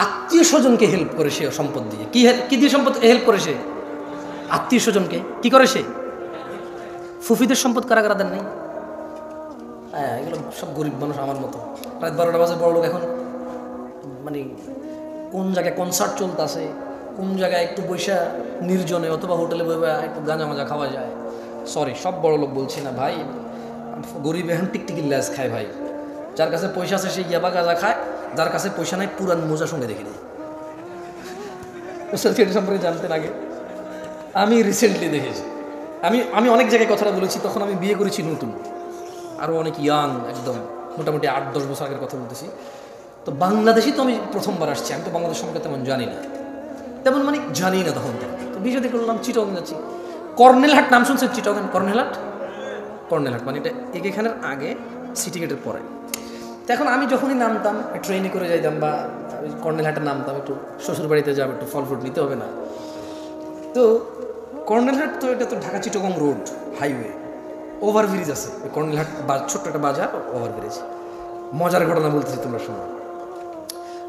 আত্মীয় স্বজনকে হেল্প করে, সে সম্পদ দিয়ে। কি দিয়ে সম্পদ হেল্প করে? সে আত্মীয় স্বজনকে কি করে? সে ফুফিদের সম্পদ কারা কারা দেন নাই? হ্যাঁ, এগুলো সব গরিব মানুষ আমার মতো। রাত 12টা বাজে বড় লোক এখন মানে কোন জায়গায় কনসার্ট চলতেছে, কোন জায়গায় একটু বৈশা নির্জনে অথবা হোটেলে বইবা একটু গাঁজা মাজা খাওয়া যায়। সরি, সব বড় লোক বলছি না ভাই, গরিব এখন টিকটিকির ল্যাস খায় ভাই। যার কাছে পয়সা আছে সে ইয়াবা গাঁজা খায়, যার কাছে পয়সা নাই পুরান মোজা সঙ্গে দেখে নেয়। এটা সম্পর্কে জানতেন আগে? আমি রিসেন্টলি দেখেছি। আমি অনেক জায়গায় কথাটা বলেছি, তখন আমি বিয়ে করেছি নতুন, আরও অনেক ইয়াং, একদম মোটামুটি 8-10 বছর আগের কথা বলতেছি। তো বাংলাদেশি তো আমি প্রথমবার আসছি, আমি তো বাংলাদেশ সম্পর্কে তেমন জানি না, জানি না তখন। তো বিয়ে দিয়ে করলাম, চিটাগং যাচ্ছি। কর্নেলহাট নাম শুনছেন? চিটাগং কর্নেলহাট মানে এটা এখানের আগে, সিটি গেটের পরে। তো এখন আমি যখনই নামতাম, ট্রেনে করে যাইতাম বা কর্নেলহাটে নামতাম, একটু শ্বশুর বাড়িতে যাবো, একটু ফল ফ্রুট নিতে হবে না। তো কর্নেলহাট তো এটা তো Dhaka Chittagong road highway, overbridge আছে কর্নেলহাট, ছোট্ট একটা বাজার, ওভারব্রিজ। মজার ঘটনা বলতেছি, তোমরা শোনো।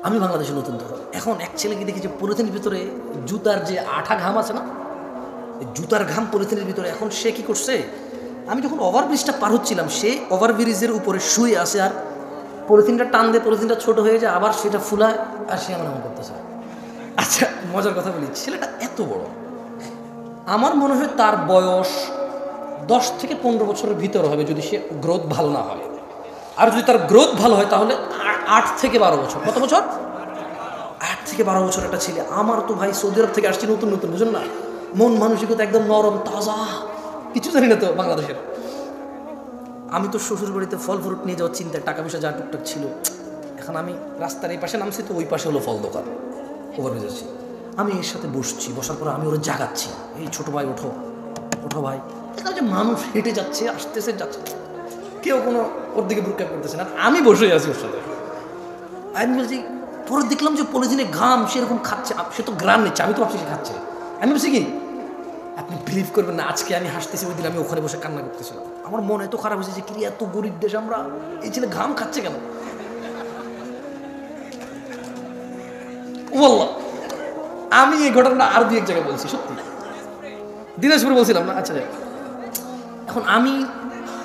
আমি বাংলাদেশে নতুন ধরো, এখন এক ছেলেকে দেখি যে পলিথিনের ভিতরে জুতার যে আঠা ঘাম আছে না, জুতার ঘাম পলিথিনের ভিতরে। এখন সে কি করছে, আমি যখন ওভারব্রিজটা পার হচ্ছিলাম, সে ওভারব্রিজের উপরে শুয়ে আসে আর পলিথিনটা টান দিয়ে পলিথিনটা ছোট হয়ে যায়, আবার সেটা ফুলায় আর সে আমার এমন করতেছে। আচ্ছা, মজার কথা বলি, ছেলেটা এত বড়, আমার মনে হয় তার বয়স 10 থেকে 15 বছরের ভিতরে হবে, যদি সে গ্রোথ ভালো না হয়। আর যদি তার গ্রোথ ভালো হয় তাহলে 8 থেকে 12 বছর। কত বছর? 8 থেকে 12 বছর একটা ছেলে। আমার তো ভাই সৌদি আরব থেকে আসছি নতুন, বুঝুন না, মন মানসিকতা একদম নরম তাজা, কিছু জানি না তো বাংলাদেশের। আমি তো শ্বশুর বাড়িতে ফল ফ্রুট নিয়ে যাওয়ার চিন্তায়, টাকা পয়সা যা টুকটাক ছিল। এখন আমি রাস্তার এই পাশে নামছি, তো ওই পাশে হলো ফল দোকান, ওভারব্রিজ আছে। আমি এর সাথে বসছি, বসার পরে আমি ওরা জাগাচ্ছি, এই ছোট ভাই ওঠো ভাই। এটা যে মানুষ হেঁটে যাচ্ছে, আসতেছে, যাচ্ছে, কেউ কোনো ওর দিকে ভ্রুক্ষেপ করতেছে না, আমি বসে আছি ওর সাথে। আমি বলছি, পরে দেখলাম যে পলিথিনে ঘাম সেরকম খাচ্ছে, সে তো গ্রাম নিচ্ছে, আমি তো ভাবছি সে খাচ্ছে। আমি বলছি কি, আপনি বিলিভ করবেন না, আজকে আমি হাসতেছি, ওই দিন আমি ওখানে বসে কান্না করতেছিলাম। আমার মন এত খারাপ হয়েছে যে কি এত গরিব দেশ আমরা, এই ছেলে ঘাম খাচ্ছে কেন? বললাম আমি এই ঘটনা আর 2-1 জায়গায় বলছি, সত্যি দিনাজপুরে বলছিলাম না। আচ্ছা, এখন আমি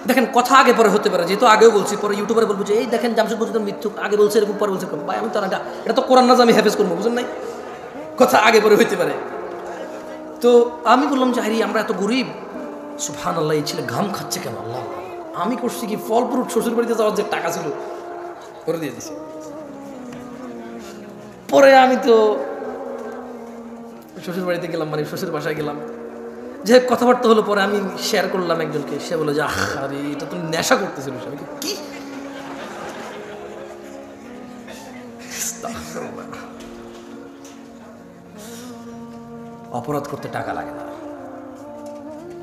দেখেন, কথা আগে পরে হতে পারে, যেহেতু আগেও বলছি, পরে ইউটিউবারে বলবো যে এই দেখেন জামশেদ মজুমদার মিথ্যুক, আগে বলছে এরকম, পরে বলছে ভাই আমি তো না, এটা তো কোরআন না যে আমি হেফেজ করবো, বুঝলেন নাই? কথা আগে পরে হইতে পারে। তো আমি বললাম যে হারি আমরা এত গরিব, সুবহানাল্লাহ, এই ছেলে ঘাম খাচ্ছে কেন? আল্লাহ, আমি করছি কি, ফল ফ্রুট শ্বশুর বাড়িতে যাওয়ার যে টাকা ছিল করে দিয়ে দিছি। পরে আমি তো শ্বশুর বাড়িতে গেলাম, মানে শ্বশুর বাসায় গেলাম, যে কথাবার্তা হলো। পরে আমি শেয়ার করলাম একজনকে, সে বলে যে আরে এটা তো নেশা করতেছিল। কি অপরাধ করতে টাকা লাগে না,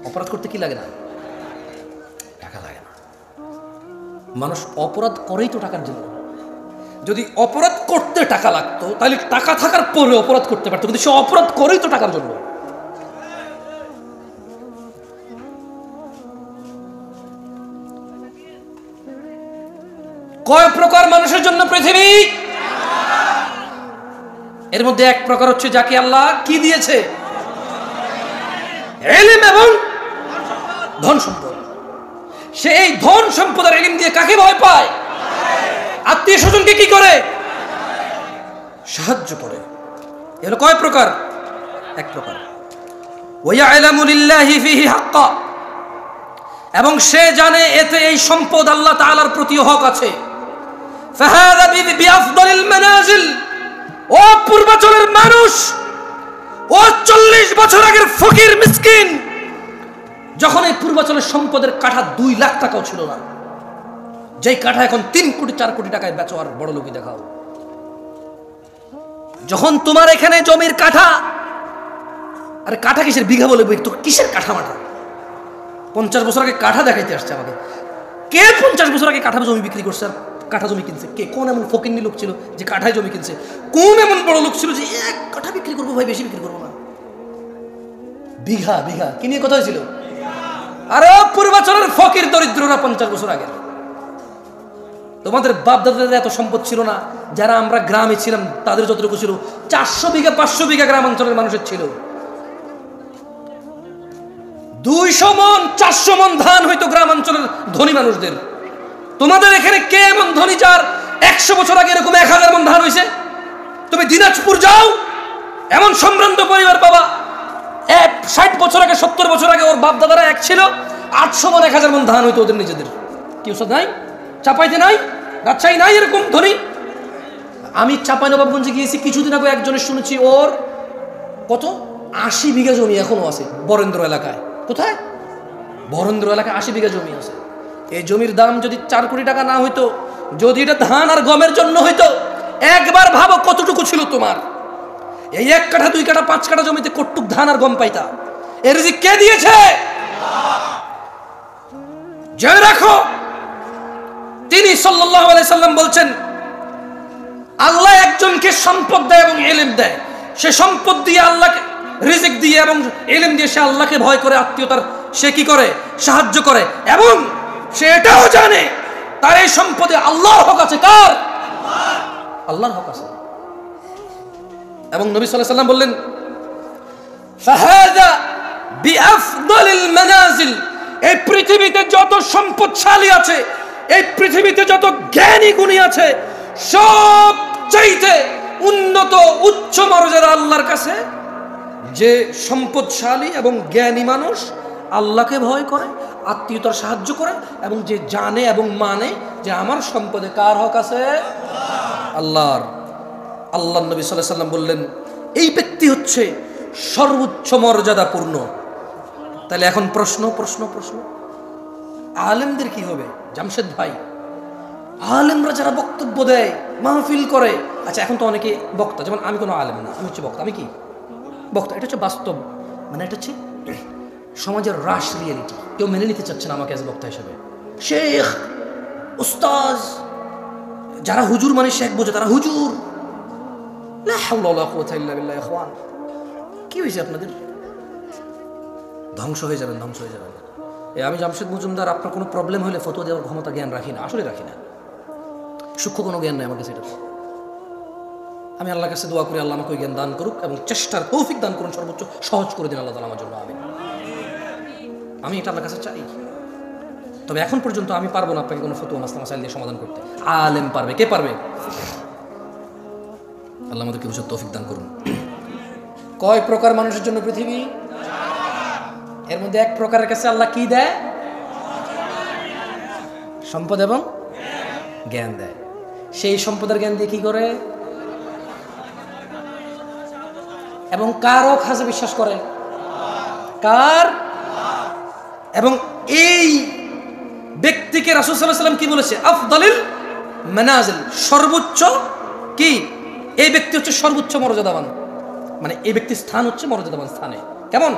অপরাধ করতে কি লাগে না? টাকা লাগে না। মানুষ অপরাধ করেই তো টাকার জন্য। যদি অপরাধ করতে টাকা লাগতো তাহলে টাকা থাকার পরে অপরাধ করতে পারতো, কিন্তু সে অপরাধ করেই তো টাকার জন্য। কয় প্রকার মানুষের জন্য পৃথিবী? এর মধ্যে এক প্রকার হচ্ছে যাকে আল্লাহ কি দিয়েছে? ইলম এবং ধন সম্পদ। সে এই ধন সম্পদের ইলম দিয়ে কাকে ভয় পায়? আত্মীয় স্বজনকে কি করে? সাহায্য করে। এগুলো কয় প্রকার? এক প্রকার। ওয়ায়ালামু লিল্লাহি ফিহি হাক্কা, এবং সে জানে এতে এই সম্পদ আল্লাহ তাআলার প্রতি হক আছে। ফাহাযা বিআফদালিল মানাজিল, ও পূর্বাঞ্চলের মানুষ, ও 40 বছর আগের ফকির মিসকিন, যখন এই পূর্বাঞ্চলের সম্পদের কাঠা 2 লাখ টাকাও ছিল না, যেই কাঠা এখন 3 কোটি 4 কোটি টাকায় বেচো আর বড় লোকই দেখাও। যখন তোমার এখানে জমির কাঠা, আরে কাঠা কিসের, বিঘা বলে তো কিসের কাঠা মাঠা? 50 বছর আগে কাঠা দেখাইতে আসছে আমাকে। কে 50 বছর আগে কাঠা জমি বিক্রি করছে আর কাঠা জমি কিনছে? কে? কোন এমন ফকিন্নি লোক ছিল যে কাঠায় জমি কিনছে? কোন এমন বড় লোক ছিল যে এক কাঠা বিক্রি করবো ভাই, বেশি বিক্রি করবো না? বিঘা বিঘা কি নিয়ে কথা হয়েছিল? আরে পূর্বাচলের ফকির দরিদ্ররা 50 বছর আগে। তোমাদের বাপ দাদাদের এত সম্পদ ছিল না, যারা আমরা গ্রামে ছিলাম তাদের যতটুকু ছিল 400 বিঘা 500 বিঘা গ্রামাঞ্চলের মানুষের ছিল। 200 মন 400 মন ধান হইতো গ্রামাঞ্চলের ধনী মানুষদের। তোমাদের এখানে কে এমন ধনী যার 100 বছর আগে এরকম 1000 মন ধান হয়েছে? তুমি দিনাজপুর যাও, এমন সম্ভ্রান্ত পরিবার পাবা 60 বছর আগে 70 বছর আগে ওর বাপ দাদারা এক ছিল, 800 মন 1000 মন ধান হইতো ওদের নিজেদের। কি ওসব নাই? চাপাইতে নাই, রাজশাহী নাই এরকম ধনী? আমি চাঁপাইনবাবগঞ্জে গিয়েছি কিছুদিন আগে, একজনের শুনেছি ওর কত 80 বিঘা জমি এখনো আছে বরেন্দ্র এলাকায়। কোথায়? বরেন্দ্র এলাকায় 80 বিঘা জমি আছে। এই জমির দাম যদি 4 কোটি টাকা না হইতো, যদি এটা ধান আর গমের জন্য হইতো, একবার ভাবো কতটুকু ছিল তোমার। এই 1 কাঠা 2 কাঠা 5 কাঠা জমিতে কতটুক ধান আর গম পাইতা? এর রিজিক কে দিয়েছে? জেনে রাখো, তিনি সাল্লাল্লাহু আলাইহি সাল্লাম বলছেন, আল্লাহ একজনকে সম্পদ দেয় এবং ইলম দেয়। সে সম্পদ দিয়ে আল্লাহকে রিজিক দিয়ে এবং ইলম দিয়ে সে আল্লাহকে ভয় করে, আত্মীয়তার সে কি করে? সাহায্য করে, এবং সে এটাও জানে তার এই সম্পদে আল্লাহর হক আছে। কার? আল্লাহর হক আছে। এবং নবী সাল্লাল্লাহু আলাইহি সাল্লাম বললেন, ফাহাযা বিআফদালিল মানাজিল, এই পৃথিবীতে যত সম্পদশালী আছে, এই পৃথিবীতে যত জ্ঞানী গুণী আছে, সবচাইতে উন্নত উচ্চ মর্যাদা আল্লাহর কাছে যে সম্পদশালী এবং জ্ঞানী মানুষ আল্লাহকে ভয় করে, আত্মীয়তার সাহায্য করে, এবং যে জানে এবং মানে যে আমার সম্পদে কার হক আছে? আল্লাহর। আল্লাহ নবী সাল্লাল্লাহু আলাইহি সাল্লাম বললেন, এই ব্যক্তি হচ্ছে সর্বোচ্চ মর্যাদাপূর্ণ। তাহলে এখন প্রশ্ন, আলেমদের কি হবে? জামশেদ ভাই, আলেমরা যারা বক্তব্য দেয়, মাহফিল করে, আচ্ছা এখন তো অনেকে বক্তা, যেমন আমি কোনো আলেম না, আমি হচ্ছে বক্তা। আমি কি বক্তা? এটা হচ্ছে বাস্তব, মানে এটা হচ্ছে সমাজের রাশ রিয়েলিটি। কেউ মেনে নিতে চাচ্ছে না আমাকে অ্যাজ বক্তা হিসেবে। শেখ, উস্তাজ, যারা হুজুর মানে শেখ বোঝে, তারা হুজুর। লা হাওলা ওয়ালা কুওয়াতা ইল্লা বিল্লাহ। ইখওয়ান, কি হয়েছে আপনাদের? ধ্বংস হয়ে যাবেন। আমি জামশেদ মজুমদার, আপনার কোনো প্রবলেম হলে ফতোয়া দেওয়ার ক্ষমতা জ্ঞান রাখি না, আসলে রাখি না। সূক্ষ্ম কোনো জ্ঞান নেই আমার কাছে। এটা আমি আল্লাহর কাছে দোয়া করি, আল্লাহ আমাকে জ্ঞান দান করুক এবং চেষ্টার তৌফিক দান করুন, সর্বোচ্চ সহজ করে দিন আল্লাহ তাআলা আমার জন্য। আমি এটা আল্লাহর কাছে চাই। তবে এখন পর্যন্ত আমি পারবো না আপনাকে কোনো ফতোয়া মাসলা মাসাইল দিয়ে সমাধান করতে। আলেম পারবে। কে পারবে? আল্লাহ আমাদেরকে বুঝার তৌফিক দান করুন। কয় প্রকার মানুষের জন্য পৃথিবী? এর মধ্যে 1 প্রকারের কাছে আল্লাহ কি দেয়? সম্পদ এবং জ্ঞান দেয়। সেই সম্পদের জ্ঞান দিয়ে কি করে? এবং কার হক আছে বিশ্বাস করে? কার? এবং এই ব্যক্তিকে রাসূল সাল্লাল্লাহু আলাইহি সাল্লাম কি বলেছে? আফদালিল মানাজিল, সর্বোচ্চ কি? এই ব্যক্তি হচ্ছে সর্বোচ্চ মর্যাদাবান, মানে এই ব্যক্তির স্থান হচ্ছে মর্যাদাবান স্থানে। কেমন?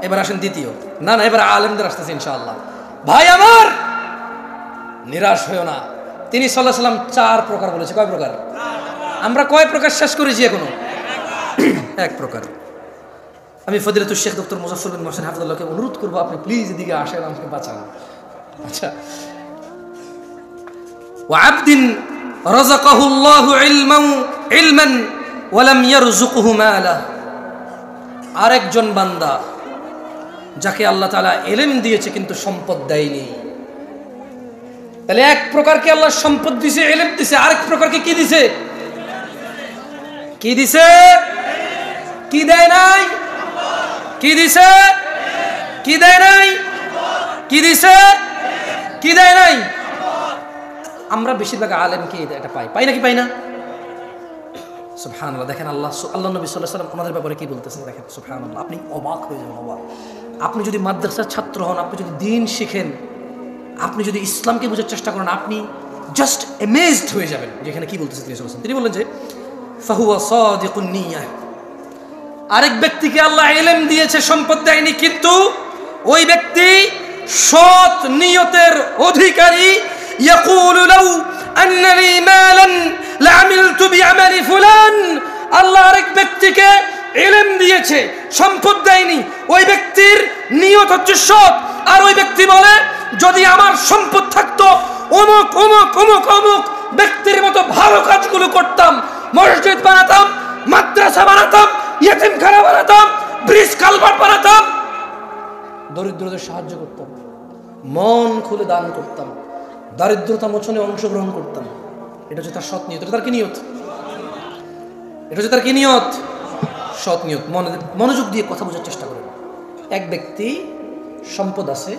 এবার আসেন দ্বিতীয়। না, এবার আলেমদের আসতেছে ইনশাআল্লাহ। ভাই আমার, নিরাশ হয়েও না। তিনি সাল্লাল্লাহু আলাইহি সাল্লাম 4 প্রকার বলেছে। কয় প্রকার? আমরা কয় প্রকার শেষ করেছি এখনো? 1 প্রকার। আমি ফজিলাতুল শেখ ডক্টর মুজাফফর বিন মোহসেন হাফিজাহুল্লাহকে অনুরোধ করবো, আপনি প্লিজ এদিকে আসেন, আমাকে বাঁচান। আচ্ছা, ওয়া আবদিন রাযাকাহুল্লাহু ইলমান ওয়া লাম ইয়ারযুকহু মালা, আরেকজন বান্দা যাকে আল্লাহ তাআলা ইলম দিয়েছে কিন্তু সম্পদ দেয়নি। তাহলে এক প্রকারকে আল্লাহ সম্পদ দিছে, ইলম দিছে, আরেক প্রকারকে কি দিছে? কি দিছে? কি দেয় নাই? কি দিছে? কি দেয় নাই? কি দিছে? কি দেয় নাই? আমরা বেশিরভাগ আলেমকে এটা পাই নাকি পাই না? সুবহানাল্লাহ। দেখেন আল্লাহ নবী সাল্লাল্লাহু আলাইহি ওয়াসাল্লাম ওনাদের ব্যাপারে কি বলতেছেন দেখেন, সুবহানাল্লাহ। আপনি অবাক হয়ে যাবেন, অবাক। আপনি যদি মাদ্রাসার ছাত্র হন, আপনি যদি দ্বীন শিখেন, আপনি যদি ইসলামকে বোঝার চেষ্টা করেন, আপনি জাস্ট অ্যামেজড হয়ে যাবেন যেখানে কি বলতেছেন তিনি সাল্লাল্লাহু আলাইহি ওয়াসাল্লাম। তিনি বললেন যে ফাহুয়া সাদিকুন নিয়াহ, আরেক ব্যক্তিকে আল্লাহ ইলম দিয়েছে, সম্পদ দেয়নি, কিন্তু ওই ব্যক্তি সৎ নিয়তের অধিকারী। ইয়াকুলু লাউ আন্না লি মালান লাআমিলতু বিআমালি ফুলান। আল্লাহ আরেক ব্যক্তিকে ইলম দিয়েছে, সম্পদ দেয়নি, ওই ব্যক্তির নিয়ত হচ্ছে সৎ। আর ওই ব্যক্তি বলে, যদি আমার সম্পদ থাকতো অমুক অমুক অমুক অমুক ব্যক্তির মতো ভালো কাজগুলো করতাম, মসজিদ বানাতাম, মাদ্রাসা বানাতাম, ইয়েতিমখানা বানাতাম, ব্রিজ কালভার্ট বানাতাম, দরিদ্রদের সাহায্য করতাম, মন খুলে দান করতাম, দারিদ্রতা মোচনে অংশগ্রহণ করতাম। এটা হচ্ছে তার সৎ নিয়ত। এটা তার কি নিয়ত? এটা হচ্ছে তার কি নিয়ত? সৎ নিয়ত। মনোযোগ দিয়ে কথা বোঝার চেষ্টা করেন। এক ব্যক্তি সম্পদ আছে,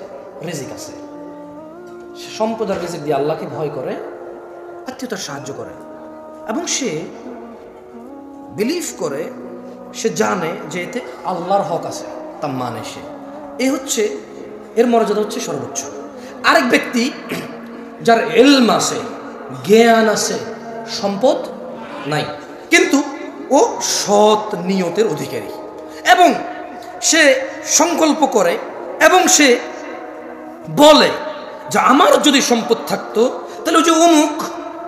রিজিক আছে, সম্পদ আর রিজিক দিয়ে আল্লাহকে ভয় করে, আত্মীয়তার সাহায্য করে, এবং সে বিলিভ করে, সে জানে যে এতে আল্লাহর হক আছে, তা মানে সে, এ হচ্ছে এর মর্যাদা হচ্ছে সর্বোচ্চ। আরেক ব্যক্তি যার ইলম আছে, জ্ঞান আছে, সম্পদ নাই, কিন্তু ও সৎ নিয়তের অধিকারী, এবং সে সংকল্প করে এবং সে বলে যে আমার যদি সম্পদ থাকতো তাহলে ওই যে অমুক,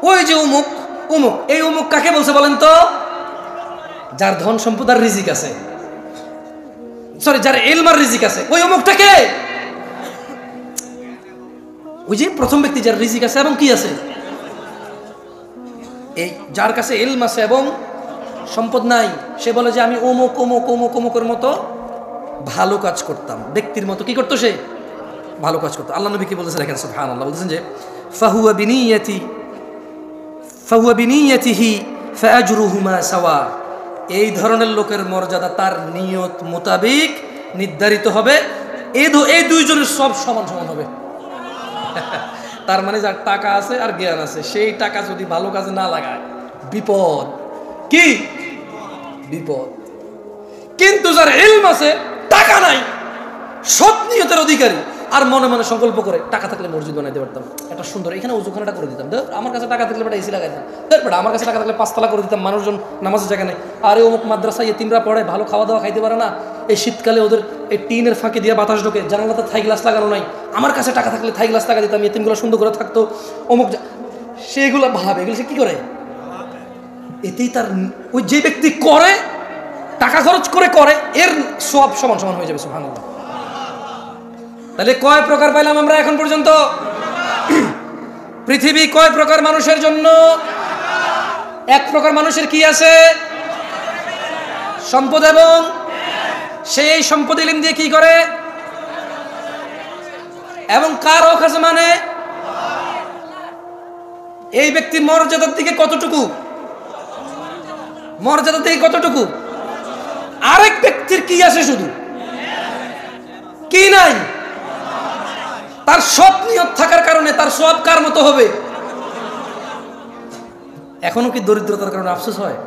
ওই যে অমুক অমুক, এই অমুক কাকে বলছে বলেন তো? যার ধন সম্পদ আর রিজিক আছে, সরি, যার ইলম আর রিজিক আছে, ওই অমুকটাকে, ওই যে প্রথম ব্যক্তি যার রিজিক আছে এবং কি আছে, এই যার কাছে ইলম আছে এবং সম্পদ নাই, সে বলে যে আমি অমুক অমুক অমুক অমুকের মতো ভালো কাজ করতাম। ব্যক্তির মতো কি করতো? সে ভালো কাজ করতো। আল্লাহ নবী কি বলতেছেন দেখেন, সুবহানাল্লাহ, বলতেছেন যে ফাহুয়া বিনিয়াতিহি ফাআজরুহুমা সাওয়া। এই ধরনের লোকের মর্যাদা তার নিয়ত মোতাবেক নির্ধারিত হবে। এই দুইজনের সব সমান সমান হবে। তার মানে যার টাকা আছে আর জ্ঞান আছে, সেই টাকা যদি ভালো কাজে না লাগায়, বিপদ। কি বিপদ? কিন্তু যার ইলম আছে, টাকা নাই, সৎ নিয়তের অধিকারী, আর মনে মনে সংকল্প করে, টাকা থাকলে মসজিদ বানাইতে পারতাম, এটা সুন্দর, এখানে ওজুখানাটা করে দিতাম, আমার কাছে টাকা থাকলে বেটা এসি লাগাইতাম, আমার কাছে টাকা থাকলে 5 তলা করে দিতাম, মানুষজন নামাজের জায়গা নেই, আর এই অমুক মাদ্রাসায় এতিমরা পড়ে, ভালো খাওয়া দাওয়া খাইতে পারে না, এই শীতকালে ওদের এই টিনের ফাঁকে দিয়ে বাতাস ঢোকে, জানালাতে থাই গ্লাস লাগানো নাই, আমার কাছে টাকা থাকলে থাই গ্লাস লাগা দিতাম, এতিমগুলো সুন্দর করে থাকতো, অমুক, সেগুলো ভাবে, এগুলো সে কি করে? এতেই তার, ওই যে ব্যক্তি করে, টাকা খরচ করে, এর সব সমান সমান হয়ে যাবে। সুবহানাল্লাহ। তাহলে কয় প্রকার পাইলাম আমরা এখন পর্যন্ত? পৃথিবী কয় প্রকার মানুষের জন্য? এক প্রকার মানুষের কি আছে? সম্পদ, এবং সেই সম্পদ ইলম দিয়ে কি করে? এবং কার হক আছে মানে? এই ব্যক্তি মর্যাদার দিকে কতটুকু? মর্যাদা থেকে কতটুকু? আরেক ব্যক্তির কি আছে? শুধু কি নাই? তার সৎ নিয়ত থাকার কারণে তার সওয়াব কার মতো হবে? এখনো কি দরিদ্রতার কারণে আফসোস হয়?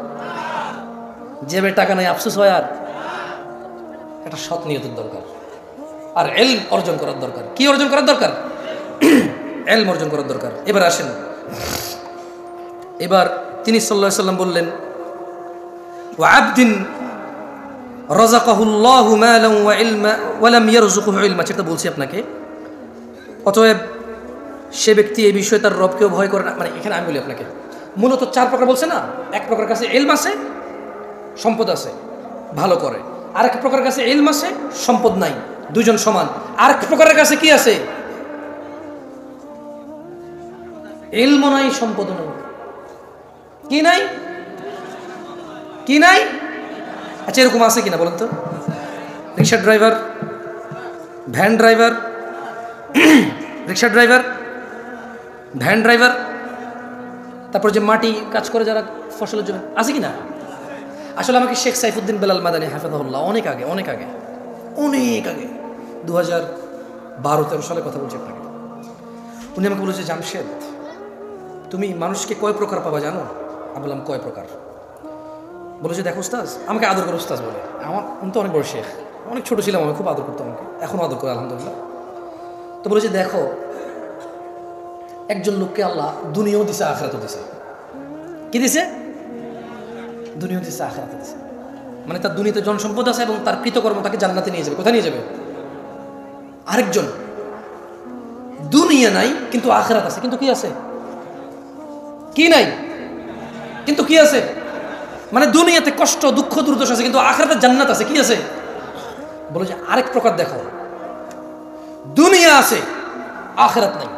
জেবে টাকা নাই আফসোস হয়? আর এটা সৎ নিয়তের দরকার, আর ইলম অর্জন করার দরকার। কি অর্জন করার দরকার? ইলম অর্জন করার দরকার। এবার আসেন, এবার তিনি সাল্লাল্লাহু আলাইহি ওয়াসাল্লাম বললেন, ওয়া আবদিন রাযাকাহুল্লাহু মালান ওয়া ইলমা ওয়া লাম ইয়ারযুকহু ইলমা। যেটা বলছি আপনাকে, অতএব সে ব্যক্তি এই বিষয়ে তার রবকেও ভয় করে না। মানে এখানে আমি বলি আপনাকে, মূলত 4 প্রকার বলছে না? এক প্রকার কাছে ইলম আছে, সম্পদ আছে, ভালো করে। আরেক প্রকার কাছে ইলম আছে, সম্পদ নাই, দুইজন সমান। আরেক প্রকারের কাছে কি আছে? ইলম নাই, সম্পদ নাই। কি নাই? কি নাই? আচ্ছা, এরকম আছে কিনা বলেন তো? রিক্সা ড্রাইভার, ভ্যান ড্রাইভার, রিক্সা ড্রাইভার, ভ্যান ড্রাইভার, তারপর যে মাটি কাজ করে যারা ফসলের জন্য, আছে কি না? আসলে আমাকে শেখ সাইফুদ্দিন বেলাল মাদানী হাফেজাহুল্লাহ অনেক আগে 2012-13 সালে কথা বলছি আপনাকে, উনি আমাকে বলেছে, জামশেদ তুমি মানুষকে কয় প্রকার পাবা জানো? আমি বললাম কয় প্রকার? বলেছে দেখো উস্তাজ, আমাকে আদর করে উস্তাজ বলে, আমি তো অনেক বড় শেখ, অনেক ছোট ছিলাম, আমি খুব আদর করতাম, আমাকে এখনও আদর করে আলহামদুলিল্লাহ। তো বলেছে দেখো, একজন লোককে আল্লাহ দুনিয়াও দিছে আখিরাতও দিছে। কি দিছে? দুনিয়াও দিছে আখিরাতও দিছে। মানে তার দুনিয়াতে জনসম্পদ আছে এবং তার কৃতকর্ম তাকে জান্নাতে নিয়ে যাবে। কোথায় নিয়ে যাবে? আরেকজন দুনিয়া নাই কিন্তু আখিরাত আছে, কিন্তু কি আছে? কি নাই কিন্তু কি আছে? মানে দুনিয়াতে কষ্ট দুঃখ দুর্দশা আছে কিন্তু আখিরাতে জান্নাত আছে। কি আছে? বলে যে আরেক প্রকার দেখো, দুনিয়া আছে আখিরাত নাই,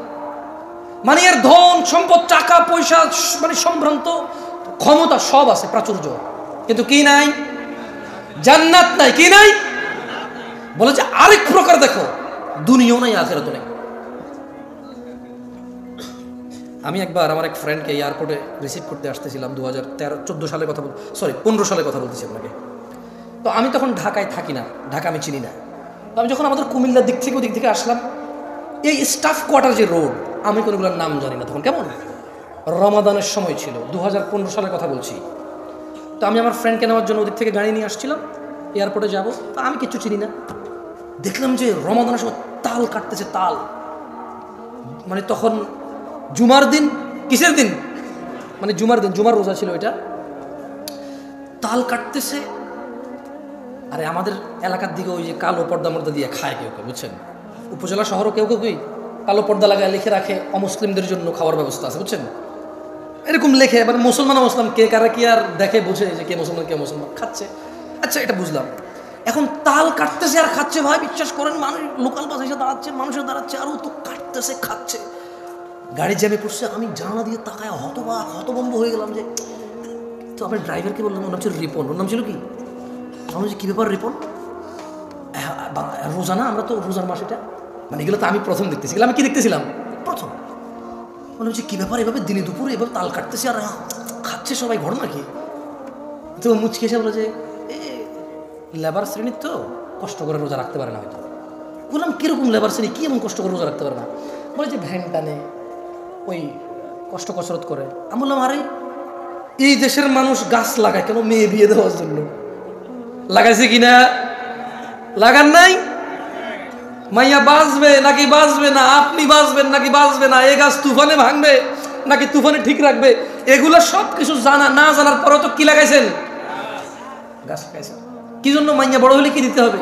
মানে এর ধন সম্পদ টাকা পয়সা মানে সম্ভ্রান্ত ক্ষমতা সব আছে প্রাচুর্য, কিন্তু কি নাই? জান্নাত নাই। কি নাই? বলে যে আরেক প্রকার দেখো, দুনিয়াও নাই আখিরাতও নাই। আমি একবার আমার এক ফ্রেন্ডকে এয়ারপোর্টে রিসিভ করতে আসতেছিলাম 2013-14 সালের কথা 15 সালের কথা বলতেছি আপনাকে। তো আমি তখন ঢাকায় থাকি না, ঢাকা আমি চিনি না। তো আমি যখন আমাদের কুমিল্লার দিক থেকে ওদিক থেকে আসলাম, এই স্টাফ কোয়ার্টার যে রোড, আমি কোনোগুলোর নাম জানি না তখন, কেমন রমাদানের সময় ছিল, 2015 সালের কথা বলছি। তো আমি আমার ফ্রেন্ডকে নেওয়ার জন্য ওদিক থেকে গাড়ি নিয়ে আসছিলাম, এয়ারপোর্টে যাব। তো আমি কিছু চিনি না, দেখলাম যে রমাদানের সময় তাল কাটতেছে, তাল মানে তখন জুমার দিন, কিসের দিন? মানে জুমার দিন, জুমার রোজা ছিল এটা, তাল কাটতেছে। আরে আমাদের এলাকার দিকে ওই যে কালো পর্দা মর্দা দিয়ে খায় কেউ কেউ, বুঝছেন? উপজেলা শহরও কেউ কেউ কালো পর্দা লাগায় লিখে রাখে অমুসলিমদের জন্য খাওয়ার ব্যবস্থা আছে, বুঝছেন? এরকম লেখে, এবার মুসলমান কে কারা কি আর দেখে বুঝে যে কে মুসলমান কে মুসলমান, খাচ্ছে। আচ্ছা এটা বুঝলাম। এখন তাল কাটতেছে আর খাচ্ছে, ভাই বিশ্বাস করেন, মানুষ লোকাল বাস এসে দাঁড়াচ্ছে, মানুষের দাঁড়াচ্ছে, আর ও তো কাটতেছে খাচ্ছে। গাড়ি জ্যামে পড়ছে, আমি জানালা দিয়ে তাকায় হতভম্ব হয়ে গেলাম। যে তো আমার ড্রাইভারকে বললাম, ওর নাম ছিল রিপন। ওর নাম ছিল কি? আমি বলছি কী ব্যাপার রিপন? রোজা না, আমরা তো রোজার মাস এটা, মানে এগুলো তো আমি প্রথম দেখতেছি। আমি কি দেখতেছিলাম প্রথম? মনে হচ্ছে কী ব্যাপার, এভাবে দিনে দুপুরে এভাবে তাল কাটতেছে আর খাচ্ছে সবাই, ঘটনা কি? তো মুচকে এসে বলে যে লেবার শ্রেণীর তো কষ্ট করে রোজা রাখতে পারে না হয়তো। বললাম কীরকম লেবার শ্রেণী, কী এমন কষ্ট করে রোজা রাখতে পারে না? বলে যে ভ্যান টানে, ওই কষ্ট কসরত করে। আমি বললাম আরে এই দেশের মানুষ গাছ লাগায় কেন? মেয়ে বিয়ে দেওয়ার জন্য। লাগাইছে কিনা? লাগান নাই? মাইয়া বাঁচবে নাকি বাঁচবে না, আপনি বাঁচবেন নাকি বাঁচবে না, এ গাছ তুফানে ভাঙবে নাকি তুফানে ঠিক রাখবে, এগুলো সব কিছু জানা না জানার পরেও তো কি লাগাইছেন? গাছ লাগাইছেন। কি জন্য? মাইয়া বড় হলে কি দিতে হবে?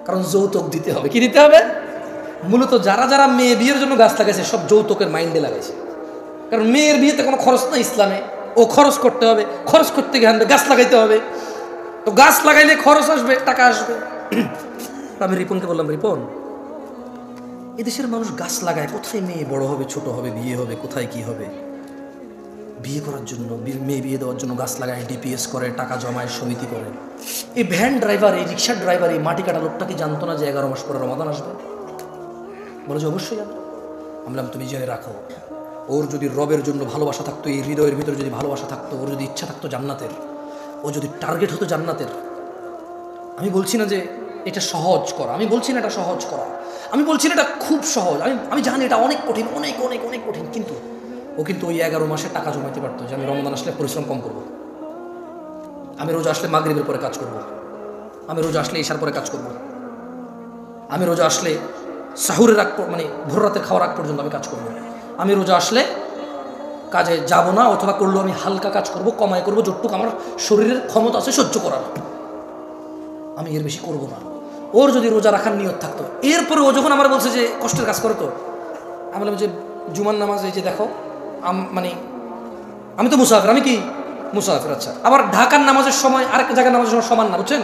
কারণ যৌতুক দিতে হবে। কি দিতে হবে? মূলত যারা যারা মেয়ে বিয়ের জন্য গাছ লাগাইছে সব যৌতুকের মাইন্ডে লাগাইছে। কারণ মেয়ের বিয়েতে কোনো খরচ নাই ইসলামে, ও খরচ করতে হবে, খরচ করতে গিয়ে গাছ লাগাইতে হবে। তো গাছ লাগাইলে খরচ আসবে, টাকা আসবে। আমি রিপনকে বললাম, রিপন এদেশের মানুষ গাছ লাগায়, কোথায় মেয়ে বড় হবে, ছোট হবে, বিয়ে হবে, কোথায় কি হবে? বিয়ে করার জন্য, মেয়ে বিয়ে দেওয়ার জন্য গাছ লাগায়, ডিপিএস করে, টাকা জমায়, সমিতি করে। এই ভ্যান ড্রাইভার, এই রিক্সার ড্রাইভার, এই মাটি কাটা লোকটা কি জানতো না যে 11 মাস পরে রমাদান আসবে? বলে যে অবশ্যই জানো। আমি বললাম তুমি জেনে রাখো, ওর যদি রবের জন্য ভালোবাসা থাকতো, এই হৃদয়ের ভিতরে যদি ভালোবাসা থাকতো, ওর যদি ইচ্ছা থাকতো জান্নাতের, ও যদি টার্গেট হতো জান্নাতের, আমি বলছি না যে এটা সহজ করা, আমি বলছি না এটা সহজ করা, আমি বলছি না এটা খুব সহজ, আমি জানি এটা অনেক কঠিন, অনেক অনেক অনেক কঠিন, কিন্তু ও কিন্তু ওই 11 মাসে টাকা জমাইতে পারতো যে আমি রমজান আসলে পরিশ্রম কম করব, আমি রোজা আসলে মাগরিবের পরে কাজ করব, আমি রোজা আসলে ইশার পরে কাজ করব, আমি রোজা আসলে সাহুরের আগ মানে ভোর রাতের খাওয়ার আগ পর্যন্ত আমি কাজ করব, আমি রোজা আসলে কাজে যাব না, অথবা করলেও আমি হালকা কাজ করব, কমাই করব, যতটুকু আমার শরীরের ক্ষমতা আছে সহ্য করার, আমি এর বেশি করব না। ওর যদি রোজা রাখার নিয়ত থাকতো, এরপরে ও যখন আমার বলছে যে কষ্টের কাজ করতো, আমি বললাম যে জুমার নামাজ এই যে দেখো, মানে আমি তো মুসাফির, আমি কি মুসাফির, আচ্ছা আবার ঢাকার নামাজের সময় আরেক জায়গার নামাজের সময় সমান না, বুঝছেন?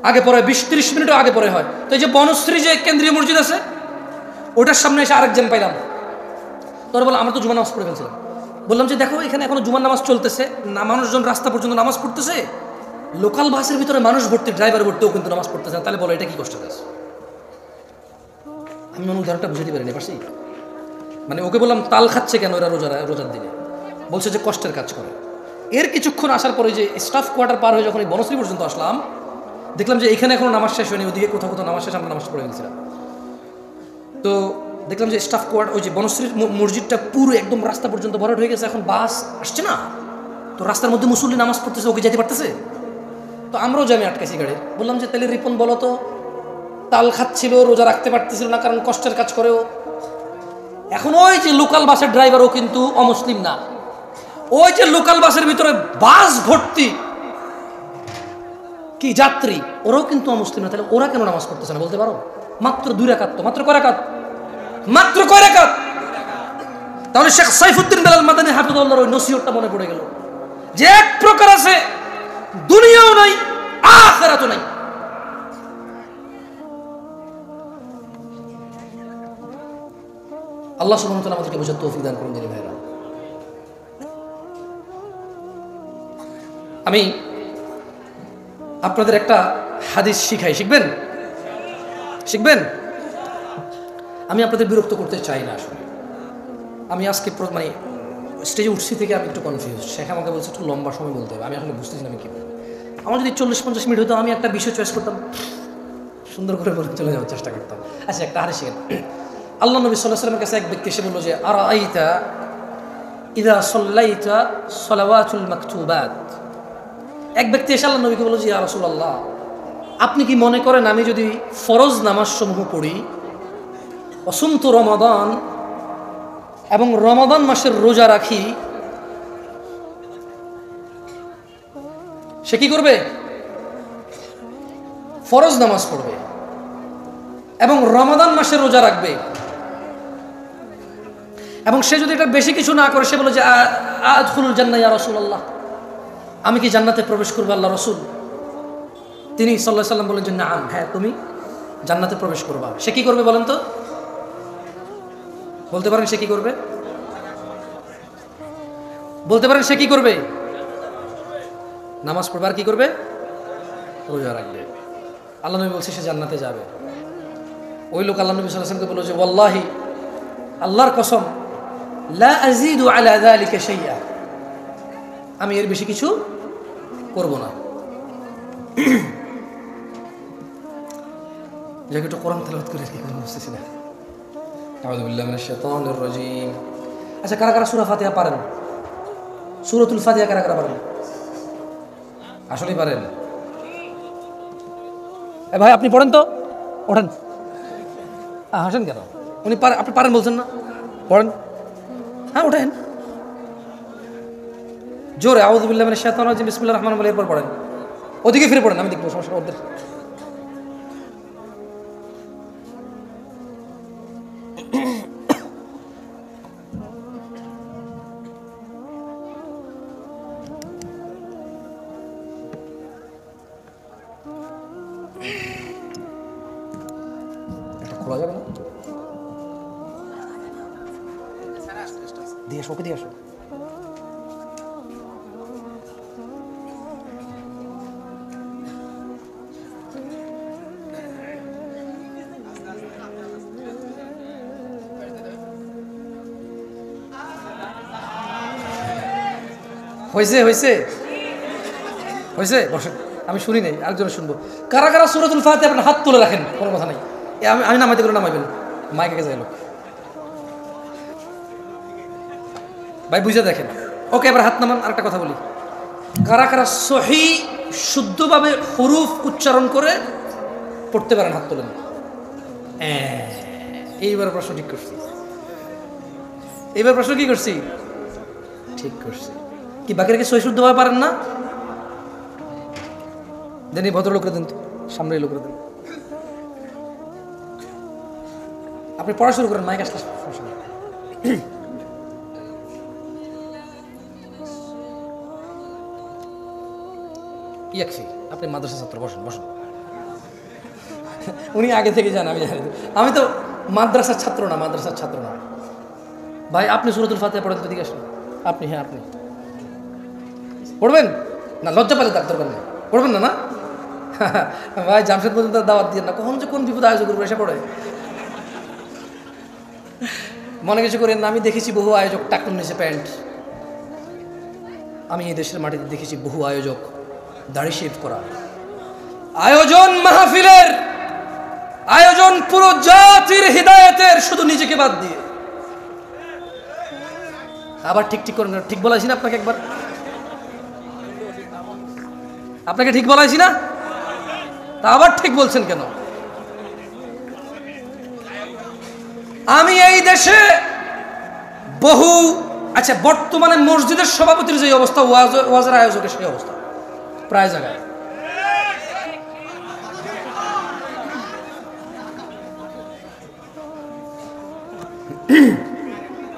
আগে পরে 20-30 মিনিটও আগে পরে হয়। তো এই যে বনশ্রী যে কেন্দ্রীয় মসজিদ আছে, ওটার সামনে এসে আরেকজন পাইলাম, তোর বললাম আমরা তো জুমার নামাজ পড়ে ফেলছিলাম, বললাম যে দেখো এখানে এখনো জুমার নামাজ চলতেছে না, মানুষজন রাস্তা পর্যন্ত নামাজ পড়তেছে, লোকাল বাসের ভিতরে মানুষ ভর্তি, ড্রাইভার ভর্তিও কিন্তু নামাজ পড়তেছে না, তাহলে বলো এটা কি কষ্ট কাজ? আমি মনে উদাহরণটা বুঝতে পারিনি পারছি। মানে ওকে বললাম তাল খাচ্ছে কেন এরা রোজার দিনে, বলছে যে কষ্টের কাজ করে। এর কিছুক্ষণ আসার পরে যে স্টাফ কোয়ার্টার পার হয়ে যখন এই বনশ্রী পর্যন্ত আসলাম, দেখলাম যে এখানে এখনো নামাজ শেষ হয়নি, ওদিকে কোথাও কোথাও নামাজ শেষ, আমরা নামাজ পড়ে গেছিলাম। তো দেখলাম যে স্টাফ কোয়ার্টার ওই যে বনশ্রীর মসজিদটা পুরো একদম রাস্তা পর্যন্ত ভরাট হয়ে গেছে, এখন বাস আসছে না, তো রাস্তার মধ্যে মুসল্লি নামাজ পড়তেছে, ওকে যেতে পারতেছে। তো আমরাও যে আমি আটকাইছি গাড়ি, বললাম যে তাহলে রিপন বলো তো, তাল খাচ্ছিল, রোজা রাখতে পারতেছিল না কারণ কষ্টের কাজ করেও। এখন ওই যে লোকাল বাসের ড্রাইভার, ও কিন্তু অমুসলিম না, ওই যে লোকাল বাসের ভিতরে বাস ভর্তি কি যাত্রী, ওরাও কিন্তু অমুসলিম না, তাহলে ওরা কেন নামাজ পড়তেছে না বলতে পারো? মাত্র 2 রাকাত, তো মাত্র কয় রাকাত? মাত্র কয় রাকাত? তাহলে শেখ সাইফুদ্দিন বেলাল মাদানী হাফিজাহুল্লাহর ওই নসিহতটা মনে পড়ে গেল যে এক প্রকার আছে দুনিয়াও নাই আখিরাতও নাই। আল্লাহ সুবহানাহু ওয়া তাআলা আমাদেরকে বোঝার তৌফিক দান করুন দিনী ভাইরা। আমি আপনাদের একটা হাদিস শিখাই, শিখবেন? শিখবেন? আমি আপনাদের বিরক্ত করতে চাই না আসলে। আমি আজকে মানে স্টেজে উঠছি থেকে আমি একটু কনফিউজ। শেখ আমাকে বলছে একটু লম্বা সময় বলতে হবে, আমি আসলে বুঝতেছি না আমি কী বলবো। আমার যদি 40-50 মিনিট হতো, আমি একটা বিষয় চয়েস করতাম, সুন্দর করে বলে চলে যাওয়ার চেষ্টা করতাম। আচ্ছা, একটা হাদিস শিখেন। আল্লাহ নবী সাল্লাল্লাহু আলাইহি ওয়াসাল্লামের কাছে এক ব্যক্তি এসে বলল যে আরাআইতা ইযা সাল্লাইতা সালাওয়াতুল মাকতুবাত। এক ব্যক্তি এসে আল্লাহ নবীকে বলল যে ইয়া রাসূলুল্লাহ, আপনি কি মনে করেন আমি যদি ফরজ নামাজসমূহ পড়ি, অসুমতু রমাদান, এবং রমাদান মাসের রোজা রাখি, সে কি করবে? ফরজ নামাজ পড়বে এবং রমাদান মাসের রোজা রাখবে, এবং সে যদি এটা বেশি কিছু না করে, সে বলে যে আদখুলুল জান্নাহ ইয়া রাসূলুল্লাহ, আমি কি জান্নাতে প্রবেশ করবো আল্লাহ রাসূল? তিনি সাল্লাল্লাহু আলাইহি সাল্লাম বলেন যে নাম, হ্যাঁ তুমি জান্নাতে প্রবেশ করবা। সে কি করবে বলেন তো? বলতে পারেন সে কি করবে? বলতে পারেন সে কি করবে? নামাজ পড়বে আর কি করবে? রোজা রাখবে। আল্লাহ নবী বলছে সে জান্নাতে যাবে। ওই লোক আল্লাহ নবী সাল্লাল্লাহু আলাইহি ওয়াসাল্লামকে বলল যে ওয়াল্লাহি, আল্লাহর কসম, লা আযীদু আলা যালিকা শাইআ, আমি এর বেশি কিছু করব না। যাকে একটু কোরআন তেলাওয়াত করে কি করব বুঝতেছি না। আউযু বিল্লাহি মিনাশ শাইতানির রাজীম। আচ্ছা, কারা কারা সূরা ফাতিহা পারেন? সূরাতুল ফাতিহা কারা কারা পারেন? আসলেই পারেন? ভাই আপনি পড়েন তো, ওঠেন। হাসেন কেন? উনি আপনি পারেন বলছেন না, পড়েন। হ্যাঁ ওঠেন জোরে। আউযু বিল্লাহি মিনাশ শাইতানির রাজীম, বিসমিল্লাহির রহমানির রহিম, এরপর পড়েন। ওদিকে ফিরে পড়েন, আমি দেখবো, সমস্যা ওদের। খোলা যাবে না? দিয়ে আসো, ওকে দিয়ে আসো। হয়েছে হয়েছে হয়েছে, বসেন, আমি শুনি নাই, আরেকজনে শুনবো। কারা কারা সূরাতুল ফাতিহা আপনার হাত তুলে রাখেন, কোনো কথা নাই। আমি নামাইতে করে নামাইবেন, মাইকে গেছে লোক ভাই, বুঝে দেখেন। ওকে, এবার হাত নামান। আরেকটা কথা বলি, কারা কারা সহি শুদ্ধভাবে হুরুফ উচ্চারণ করে পড়তে পারেন, হাত তোলেন। এইবার প্রশ্ন ঠিক করছি, এইবার প্রশ্ন কি করছি? ঠিক করছি। কি বাকিরা কি সহি শুদ্ধভাবে পারেন না? দেন এই ভদ্রলোকরা দেন তো, সামনে লোকরা দেন। আপনি পড়া শুরু করেন, মাইক আসলে সমস্যা নেই। ইয়াকফি, আপনি মাদ্রাসা ছাত্র, বসেন বসেন। উনি আগে থেকে যান, আমি জানি। আমি তো মাদ্রাসার ছাত্র না, মাদ্রাসার ছাত্র না ভাই। আপনি সূরাতুল ফাতিহা পড়েন তো, দিকে আসুন। আপনি, হ্যাঁ আপনি পড়বেন না? লজ্জা পেলে তার দরকার নেই, পড়বেন না? না ভাই, জামশেদ পর্যন্ত দাওয়াত দিয়ে না, কখন যে কোন বিপদ আয়োজন করবো এসে পড়ে। মনে কিছু করেন না, আমি দেখেছি বহু আয়োজক টাকুন নিচে প্যান্ট। আমি এই দেশের মাটিতে দেখেছি বহু আয়োজক দাড়ি শেভ করা। আয়োজন মাহফিলের আয়োজন পুরো জাতির হিদায়াতের, শুধু নিজেকে বাদ দিয়ে। আবার ঠিক ঠিক করেন, ঠিক বলাইছি না আপনাকে? একবার আপনাকে ঠিক বলাইছি না? তা আবার ঠিক বলছেন কেন? আমি এই দেশে বহু, আচ্ছা বর্তমানে মসজিদের সভাপতির যে অবস্থা, ওয়াজের আয়োজকের সেই অবস্থা প্রায় জায়গায়।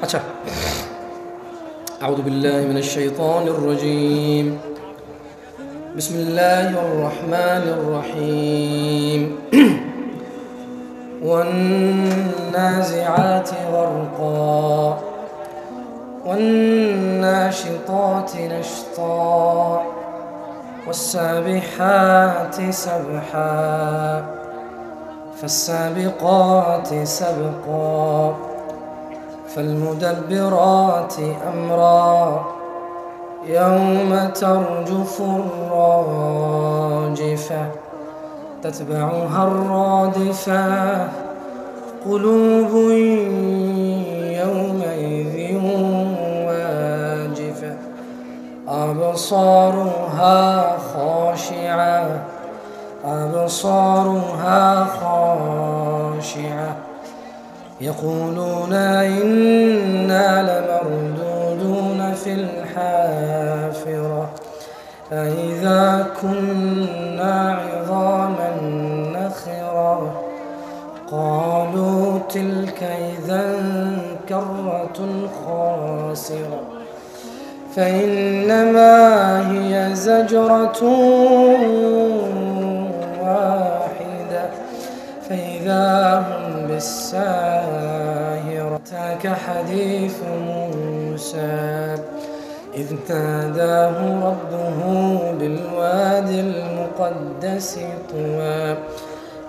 আচ্ছা, আউযু বিল্লাহি মিনাশ শাইতানির রাজীম, বিসমিল্লাহির রহমানির রহিম। والنازعات غرقا والناشطات نشطا والسابحات سبحا فالسابقات سبقا فالمدبرات أمرا يوم ترجف الراجفة تتبعها الرادفة قلوب يومئذ واجفة أبصارها خاشعة أبصارها خاشعة يقولون إنا لمردودون في الحافرة أإذا كنا عظاما نخرة قالوا تلك إذا كرة خاسرة فإنما هي زجرة واحدة فإذا هم بالساهرة أتاك حديث موسى إذ ناداه ربه بالوادي المقدس طوى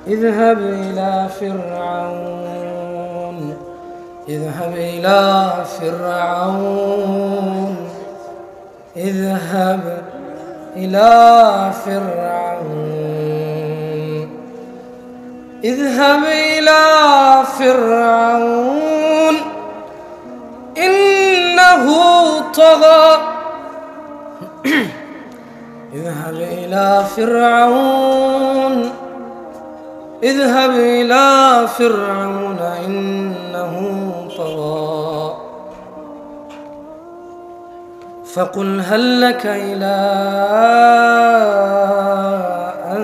اذهب إلى فرعون اذهب إلى فرعون اذهب إلى فرعون اذهب إلى فرعون إنه طغى اذهب إلى فرعون اذهب إلى فرعون إنه طغى فقل هل لك إلى أن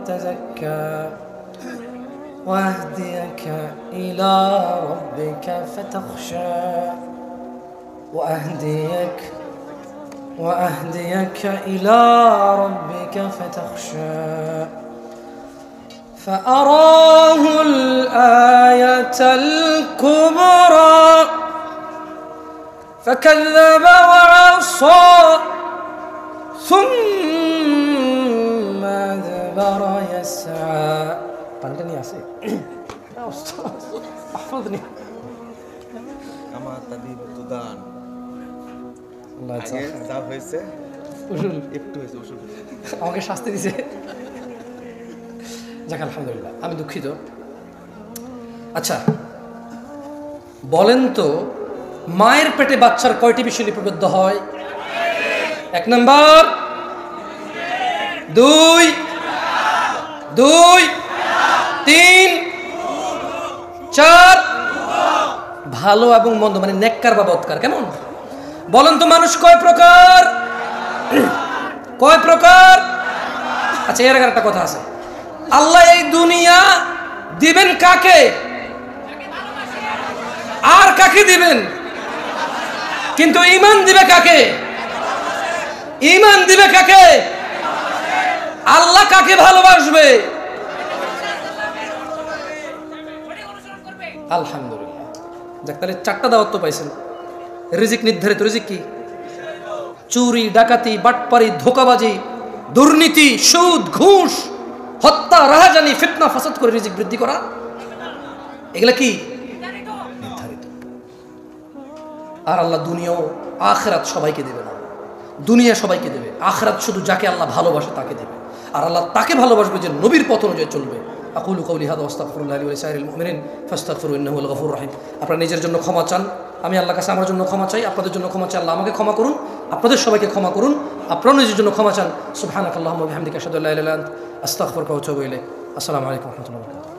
تزكى وأهديك إلى ربك فتخشى وأهديك إلى ربك فتخشى فأراه الآية الكبرى فكذب وعصى ثم أدبر يسعى. পাল্টানি আছে احفظني আমার তাবিব তুদান আল্লাহ আগে যা হয়েছে একটু হয়েছে ওষুধ আমাকে শাস্তি দিয়েছে। যাক আলহামদুলিল্লাহ, আমি দুঃখিত। আচ্ছা বলেন তো, মায়ের পেটে বাচ্চার কয়টি বিষয় লিপিবদ্ধ হয়? 1 নম্বর, 2, 3, 4 ভালো এবং মন্দ, মানে নেককার বা বদকার। কেমন বলেন তো, মানুষ কয় প্রকার? কয় প্রকার? আচ্ছা এর আগে একটা কথা আছে, আল্লাহ এই দুনিয়া দিবেন কাকে আর কাকে দিবেন, কিন্তু ঈমান দিবে কাকে? ঈমান দিবে কাকে? আল্লাহ কাকে ভালোবাসবে? আলহামদুলিল্লাহ। যাক, তাহলে 4টা দাওয়াত তো পাইছেন। রিজিক নির্ধারিত। রিজিক কি? চুরি, ডাকাতি, বাটপারি, ধোঁকাবাজি, দুর্নীতি, সুদ, ঘুষ, হত্যা, রাহাজানি, ফিতনা, ফাসাদ করে রিজিক বৃদ্ধি করা, এগুলা কি? নির্ধারিত। আর আল্লাহ দুনিয়াও আখিরাত সবাইকে দেবে না, দুনিয়া সবাইকে দেবে, আখিরাত শুধু যাকে আল্লাহ ভালোবাসে তাকে দেবে। আর আল্লাহ তাকে ভালোবাসবে যে নবীর পথ অনুযায়ী চলবে। আকুলু কওলি হাযা ওয়াস্তাগফিরুল্লাহ লি ওয়া লিসাইরিল মুমিনিন ফাস্তাগফিরু ইন্নাহু আল গফুরুর রহিম। আপনারা নিজের জন্য ক্ষমা চান, আমি আল্লাহর কাছে আমার জন্য ক্ষমা চাই, আপনাদের জন্য ক্ষমা চাই। আল্লাহ আমাকে ক্ষমা করুন, আপনাদের সবাইকে ক্ষমা করুন, আপনারাও নিজের জন্য ক্ষমা চান। সুবহানাকাল্লাহুম্মা ওয়া বিহামদিকা আশহাদু আল্লা ইলাহা ইল্লা আনতা আস্তাগফিরুকা ওয়া আতুবু ইলাইক। আসসালামু আলাইকুম ওয়া রাহমাতুল্লাহি ওয়া বারাকাতুহু।